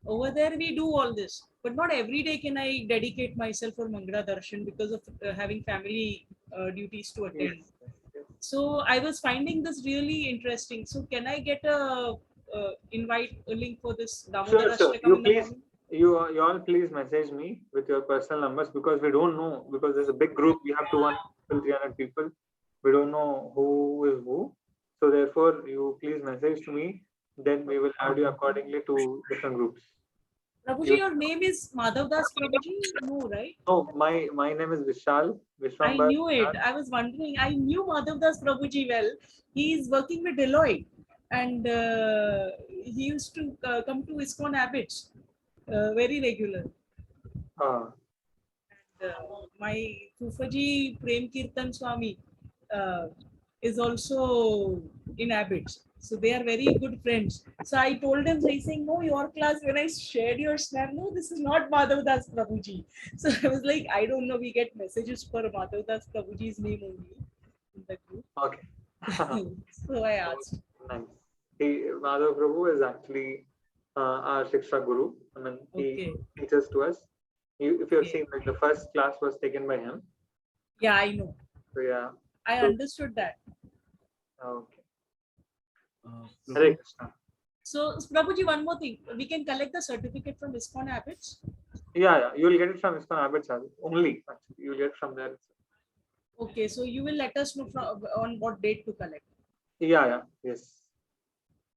over there we do all this, but not every day can I dedicate myself for Mangala Darshan because of having family duties to attend. Yes. So I was finding this really interesting. So can I get a invite a link for this Damodar Sure. Ashtakam in the morning? You all please message me with your personal numbers, because we don't know, because there's a big group. We have 200 people, 300 people. We don't know who is who. So therefore, you please message to me. Then we will add you accordingly to different groups. Prabhuji, your name is Madhav Das Prabhuji? No, right? No, my name is Vishal. I Vishwambar knew it. Vishal. I was wondering. I knew Madhav Das Prabhuji well. He is working with Deloitte, and he used to come to ISKCON Abbots very regular. And my Fufaji Prem Kirtan Swami is also in Abbots. So they are very good friends. So I told him, he's saying, no, your class, when I shared your snap, no, this is not Madhav Das Prabhuji. So I was like, I don't know, we get messages for Madhav Das Prabhuji's name only in the group. Okay. So I asked. Nice. Madhav Prabhu is actually our Shiksha Guru. I mean, he teaches to us. If you have seen, like, the first class was taken by him. Yeah, I know. So yeah. I understood that. Okay. Hare Krishna. So Prabhuji, one more thing. We can collect the certificate from ISKCON Abbots? Yeah. You will get it from ISKCON Abbots only. Actually, you will get it from there. Okay, so you will let us know on what date to collect. Yeah. Yes.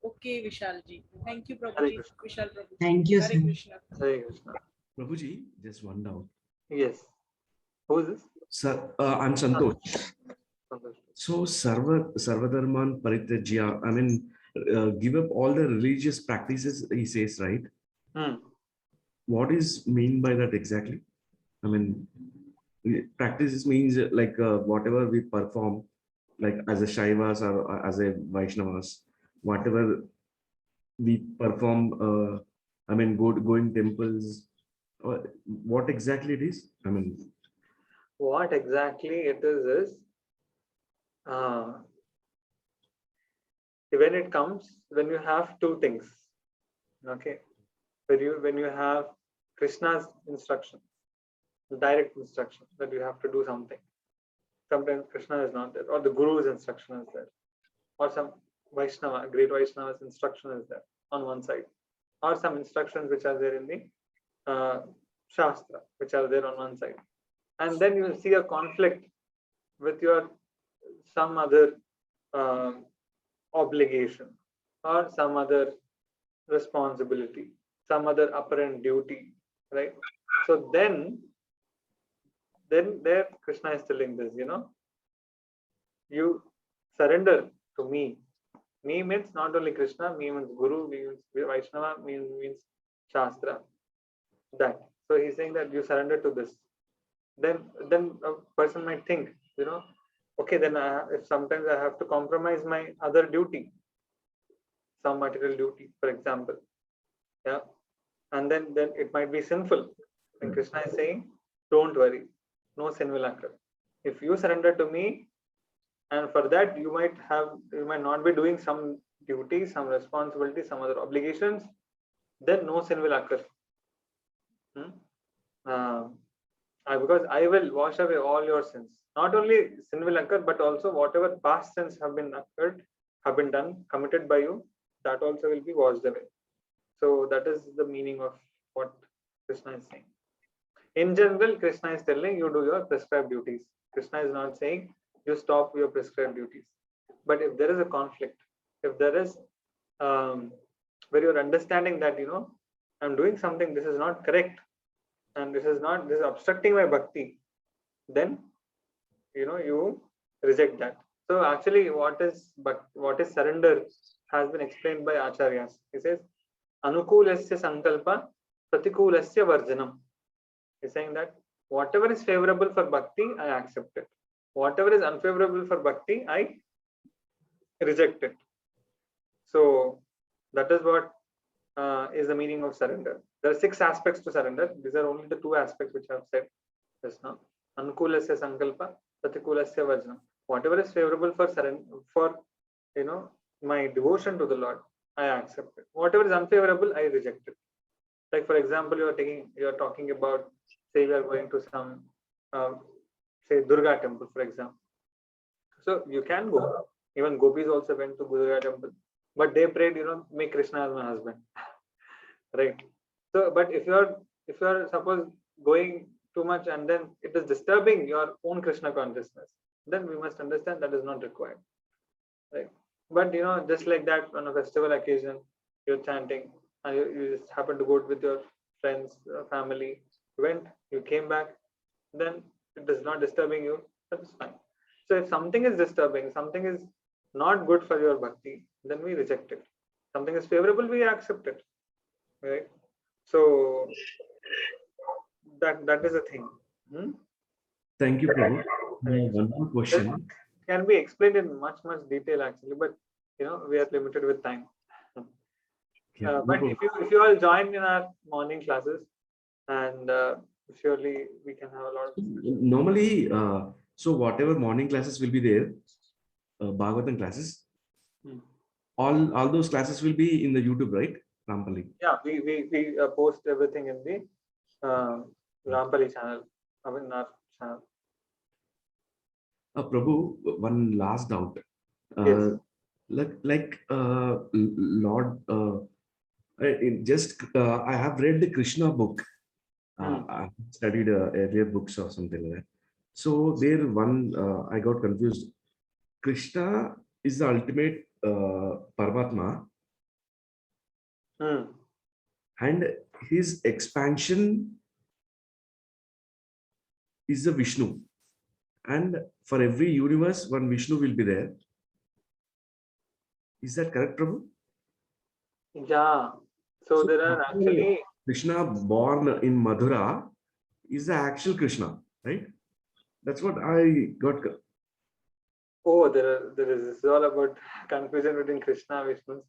Okay, Vishalji. Thank you, Prabhuji. Vishal Prabhuji. Thank you, Hare sir. Krishna. Hare Krishna. Prabhuji, just one doubt. Yes. Who is this? Sir, I'm Santosh. Santosh. So, Sarvadharman Parityajya, I mean, give up all the religious practices, he says, right? What is mean by that exactly? I mean, practices means like whatever we perform, like as a Shaivas or as a Vaishnavas, whatever we perform, I mean, going temples, what exactly it is? I mean, What exactly it is when it comes, when you have two things, okay, when you have Krishna's instruction, direct instruction that you have to do something. Sometimes Krishna is not there, or the Guru's instruction is there, or some Vaishnava, great Vaishnava's instruction is there on one side, or some instructions which are there in the Shastra, which are there on one side, and then you will see a conflict with your some other obligation. or some other responsibility, some other apparent duty, right? So then there Krishna is telling this, you surrender to me. Me means not only Krishna, me means Guru, me means Vaishnava, me means Shastra. That. So he's saying that you surrender to this. Then a person might think, okay, then if sometimes I have to compromise my other duty, some material duty, for example, yeah, and then it might be sinful. And Krishna is saying, don't worry, no sin will occur. If you surrender to me, and for that you might not be doing some duty, some responsibility, some other obligations, then no sin will occur. Because I will wash away all your sins. Not only sin will occur, but also whatever past sins have been done, committed by you, that also will be washed away. So that is the meaning of what Krishna is saying. In general, Krishna is telling you do your prescribed duties. Krishna is not saying you stop your prescribed duties. But if there is a conflict, if there is where you're understanding that I'm doing something, this is not correct, and this is obstructing my bhakti, then you reject that. So actually, what is surrender has been explained by acharyas. He says, anukulasya sankalpa pratikulasya varjanam. He's saying that whatever is favorable for bhakti, I accept it. Whatever is unfavorable for bhakti, I reject it. So that is what is the meaning of surrender. There are 6 aspects to surrender. These are only the 2 aspects which I have said just now. Anukulasya sankalpa, pratikulasya varjanam. Whatever is favorable for my devotion to the Lord, I accept it. Whatever is unfavorable, I reject it. Like for example, you are talking about, say we are going to some say Durga temple, for example. So you can go. Even gopis also went to Durga temple, but they prayed, make Krishna as my husband. Right. So, but if you are suppose going too much and then it is disturbing your own Krishna consciousness, then we must understand that is not required. Right. But just like that, on a festival occasion, you're chanting and you just happen to go with your friends, family, you came back, then it is not disturbing you, that is fine. So if something is disturbing, something is not good for your bhakti, then we reject it. Something is favorable, we accept it. Right? So that is a thing. Thank you, Prabhu. One more question. Can be explained in much detail actually, but we are limited with time. Yeah, but if you all join in our morning classes, and surely we can have a lot of discussion. Normally, so whatever morning classes will be there, Bhagavatam classes, all those classes will be in the YouTube, right? Rampali. Yeah, we post everything in the Rampali channel, in our channel. Prabhu, one last doubt. Yes. Lord, I have read the Krishna book. I studied earlier books or something like that. So there I got confused. Krishna is the ultimate Paramatma, and his expansion is the Vishnu. And for every universe, one Vishnu will be there. Is that correct, Prabhu? Yeah. So there are actually Krishna born in Madhura is the actual Krishna, right? That's what I got. Oh, there is. This is all about confusion between Krishna and Vishnu.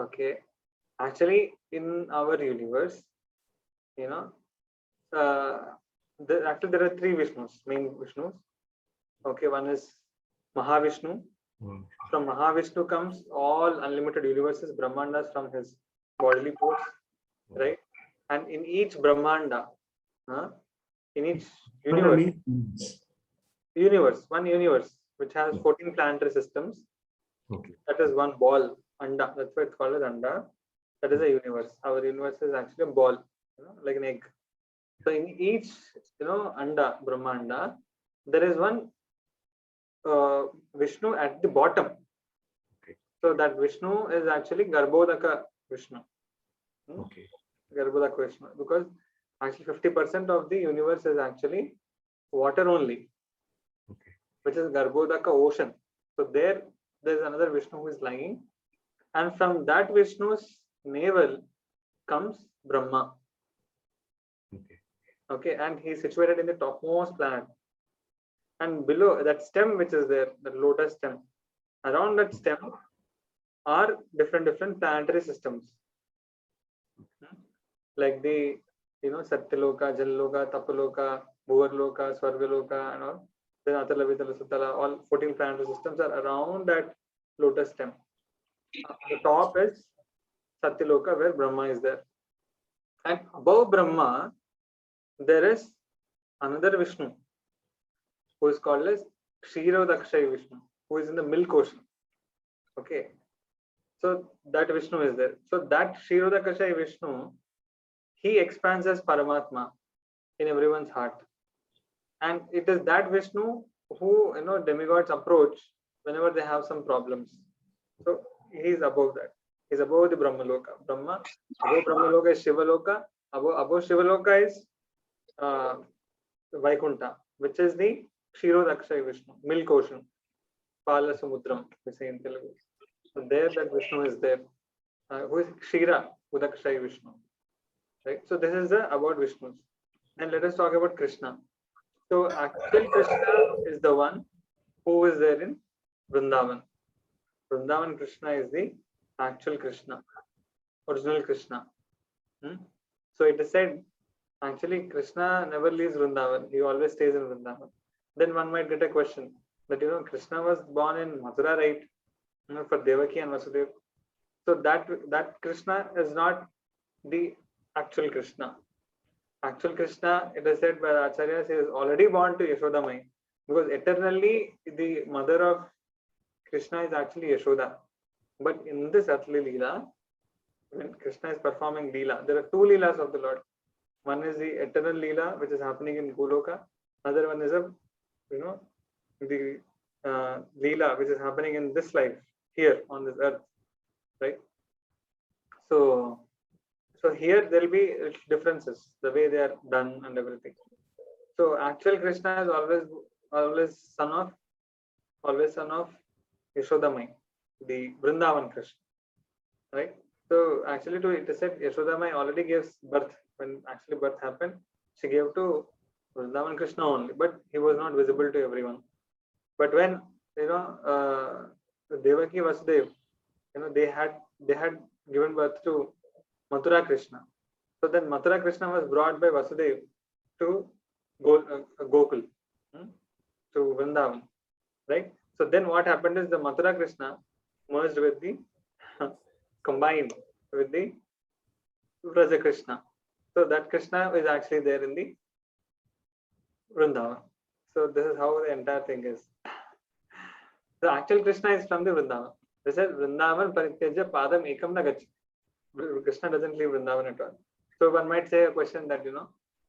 Okay. Actually, in our universe, there are 3 Vishnus, main Vishnus. Okay, one is Mahavishnu. From Mahavishnu comes all unlimited universes, Brahmandas from his bodily force, right? And in each Brahmanda, in each one universe, which has 14 planetary systems. Okay. That is one ball, Anda. That's why it's called as Anda. That is a universe. Our universe is actually a ball, like an egg. So in each, Anda, Brahmanda, there is one Vishnu at the bottom. Okay. So that Vishnu is actually Garbhodaka Vishnu. Okay. Garbhodaka Vishnu, because actually 50% of the universe is actually water only, Okay. which is Garbhodaka ocean. So there's another Vishnu who is lying, and from that Vishnu's navel comes Brahma. Okay. Okay, and he's situated in the topmost planet. And below that stem, which is there, the lotus stem, around that stem are different planetary systems. Like the Satyaloka, Jalaloka, Tapaloka, Bhuvarloka, Swargaloka, and all. Then Atala, Vitala, Sutala, all 14 planetary systems are around that lotus stem. The top is Satyaloka, where Brahma is there. And above Brahma, there is another Vishnu, who is called as Kshirodakshay Vishnu, who is in the milk ocean. Okay. So that Vishnu is there. So that Kshirodakshay Vishnu, he expands as Paramatma in everyone's heart. And it is that Vishnu who demigods approach whenever they have some problems. So he is above that. He is above the Brahmaloka. Brahma, above Brahmaloka is Shivaloka. Above Shivaloka is Vaikuntha, which is the Kshirodakshay Vishnu, milk ocean. Pala Samudram, we say in Telugu. So there that Vishnu is there. Who is Kshira Udakshay Vishnu. Right? So this is about Vishnus. And let us talk about Krishna. So actual Krishna is the one who is there in Vrindavan. Vrindavan Krishna is the actual Krishna, original Krishna. So it is said, actually Krishna never leaves Vrindavan. He always stays in Vrindavan. Then one might get a question that Krishna was born in Mathura, right? For Devaki and Vasudeva. So that Krishna is not the actual Krishna. Actual Krishna, it is said by the Acharyas, he is already born to Yashodamai, because eternally the mother of Krishna is actually Yashoda. But in this Atli Leela, when Krishna is performing Leela, there are two Leelas of the Lord. One is the eternal Leela, which is happening in Goloka. Another one is the Leela, which is happening in this life, here on this earth. Right? So here there will be differences, the way they are done and everything. So actual Krishna is always son of Yashodamai, the Vrindavan Krishna. Right? So actually it is said Yashodamai already gives birth. When actually birth happened, she gave to Vrindavan Krishna only, but he was not visible to everyone. But when Devaki Vasudeva, they had given birth to Mathura Krishna. So then Mathura Krishna was brought by Vasudeva to Gokul, to Vrindavan, right? So then what happened is the Mathura Krishna merged with the combined with the Vraja Krishna. So that Krishna is actually there in the Vrindavan. So this is how the entire thing is. The actual Krishna is from the Vrindavan. They said Vrindavan Parityaja Padam Ekam Nagachi. Krishna doesn't leave Vrindavan at all. So one might say a question that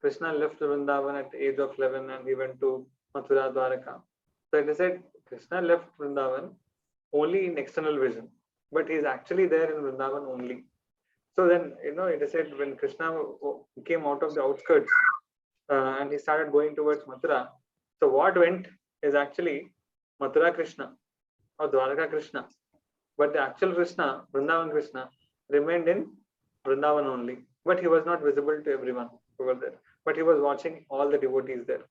Krishna left Vrindavan at the age of 11 and he went to Mathura, Dwaraka. So it is said Krishna left Vrindavan only in external vision, but he is actually there in Vrindavan only. So then it is said when Krishna came out of the outskirts and he started going towards Mathura. So what went is actually Mathura Krishna or Dwaraka Krishna, but the actual Krishna, Vrindavan Krishna, remained in Vrindavan only, but he was not visible to everyone over there. But he was watching all the devotees there.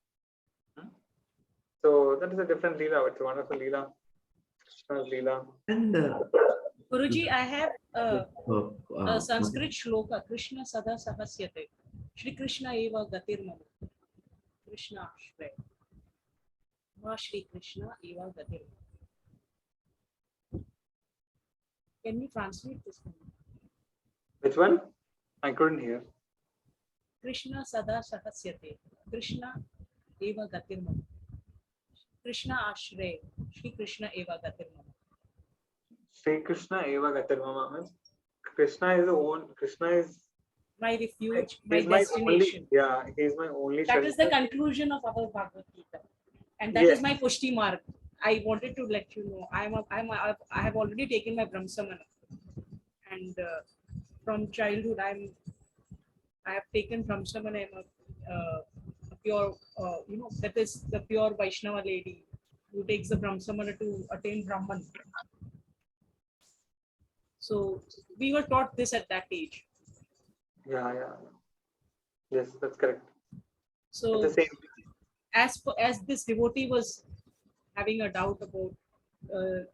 So that is a different Leela. It's a wonderful Leela. Leela. And Guruji, I have a Sanskrit shloka. Krishna sada sahasyate. Shri Krishna eva gatirmam. Krishna Shre. Ma Shri Krishna eva gatirmam. Can you translate this one? Which one? I couldn't hear. Krishna sada sahasyate. Krishna eva gatirmam. Krishna Ashre. Shri Krishna eva gatirmam. Shri Krishna eva gatirmama means Krishna is the one. Krishna is My refuge, my he's my destination. he is my only That is the shelter. conclusion of our Bhagavad Gita. And that is my Pushti mark. I wanted to let you know I have already taken my Brahmsamana, and from childhood I have taken Brahmsamana. I'm a pure that is the pure Vaishnava lady who takes the Brahmsamana to attain Brahman. So we were taught this at that age. Yeah, yeah. Yes, that's correct. So It's the same. as this devotee was having a doubt about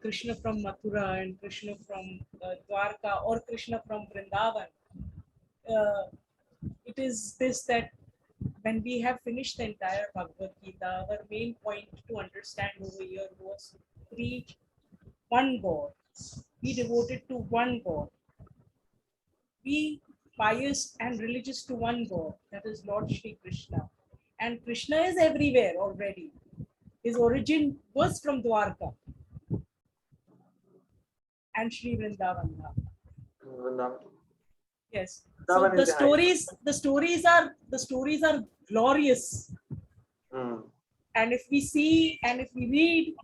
Krishna from Mathura and Krishna from Dwarka or Krishna from Vrindavan, uh, it is this that when we have finished the entire Bhagavad Gita, our main point to understand over here was preach one God, be devoted to one God, be pious and religious to one God, that is Lord Shri Krishna. And Krishna is everywhere already. His origin was from Dwarka and Sri Vrindavan. Vrindavan. Yes. So Vrindavan the is the highest. stories are glorious. Hmm. And if we see and if we read,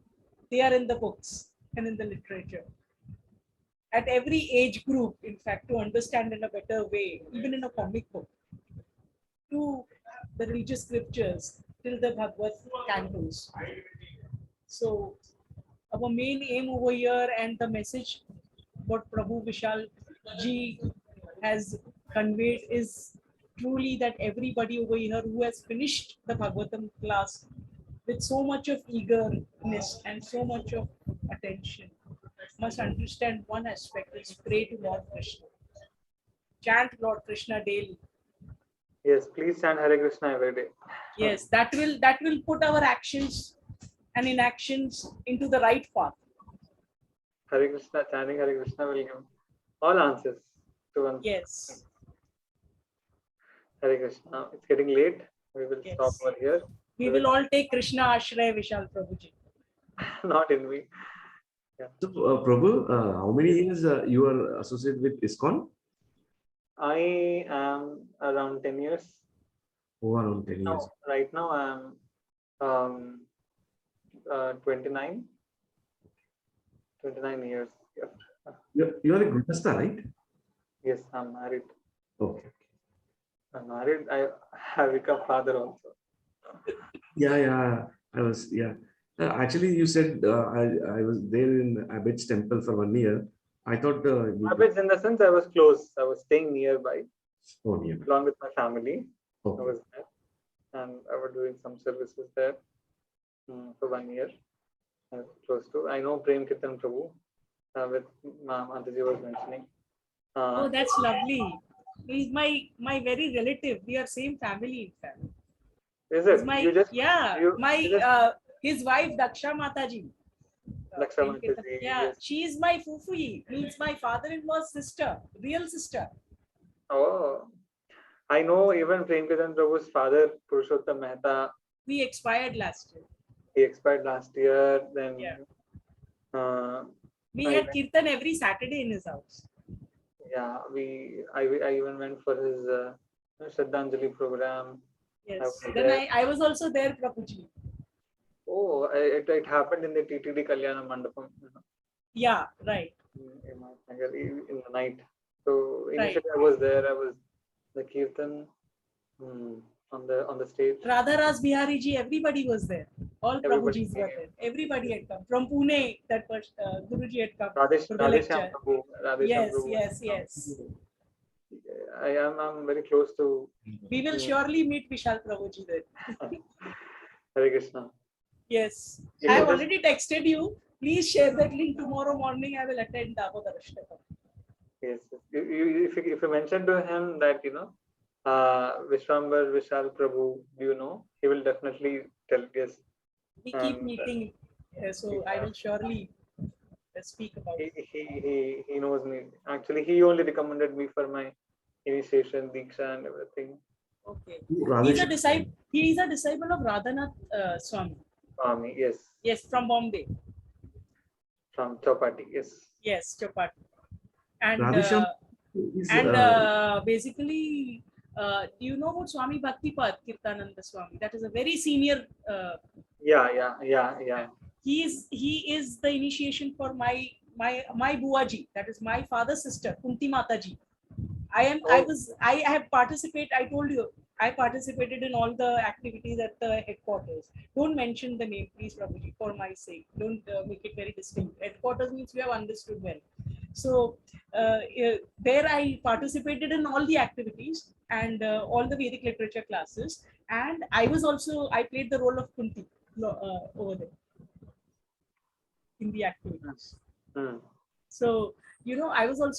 they are in the books and in the literature. At every age group, in fact, to understand in a better way, even in a comic book, to the religious scriptures till the Bhagavad cantos. So our main aim over here and the message what Prabhu Vishal ji has conveyed is truly that everybody over here who has finished the Bhagavatam class with so much of eagerness and so much of attention must understand one aspect is pray to Lord Krishna. Chant Lord Krishna daily. Yes, please chant Hare Krishna every day. Yes, that will put our actions and inactions into the right path. Hare Krishna, chanting Hare Krishna will give all answers to one. Yes. Hare Krishna. It's getting late. We will stop Yes. over here. We will all take Krishna Ashraya Vishal Prabhuji. Not in me. So, Prabhu, how many years you are associated with ISKCON? I am around 10 years. Oh, around 10 years. Now, right now I am 29. 29 years. Yeah. You are a Grihastha, right? Yes, I'm married. Okay. I'm married. I have become father also. Yeah. Actually, you said I was there in Abbott's temple for 1 year. I thought Habits in the sense I was close. I was staying nearby oh, yeah. along with my family. I Okay. was there and I was doing some services there for 1 year. I was close to. I know Prem Kirtan Prabhu with Mataji was mentioning. Oh, that's lovely. He's my very relative. We are same family, in fact. Is He's it? my You just his wife Daksha Mataji. Daksha Prem Kirtan. Mataji, Yeah, yes. she is my fufuyi, means my father-in-law's sister, real sister. Oh, I know even Prem Kirtan Prabhu's father, Purushottam Mehta, We expired last year. he expired last year. Then Yeah. We I had went- kirtan every Saturday in his house. yeah, I even went for his Shraddhanjali program. Yes. was Then there. I was also there, Prabhuji. Oh, it happened in the TTD Kalyana Mandapam, Yeah, right. in the night. So initially I was there. I was the kirtan on the stage. Radha Ras Bihari ji, everybody was there. All Everybody Prabhujis were came. there. Everybody had come. From Pune, that was Guruji had come. Radhesh for the Radheshyam lecture. Prabhu. Radheshyam Yes, Prabhu. yes. I'm very close to We will surely meet Vishal Prabhuji there. Hare Krishna. Yes. You I know have this- already texted you. Please share that link tomorrow morning. I will attend Damodar Ashtakam. Yes. If you mention to him that Vishwambar Vishal Prabhu, do you know? He will definitely tell yes. We keep And, meeting. So I will surely speak about it. He knows me. Actually, he only recommended me for my initiation, Diksha, and everything. Okay. Radheshyam. He is a disciple of Radhanath Swami. Swami, yes, Yes, from Bombay. from Chowpatty, yes. Yes, Chopati. And Radheshyam is, basically, do you know about Swami Bhaktipad Kirtananda Swami? That is a very senior. Yeah. he is the initiation for my buaji, that is my father's sister, Kunti Mataji. I have participated, I told you, I participated in all the activities at the headquarters. Don't mention the name, please, Prabhuji, for my sake. Don't make it very distinct. Headquarters means you have understood well. So there I participated in all the activities and all the Vedic literature classes. And I played the role of Kunti over there in the activities. Hmm. So, I was also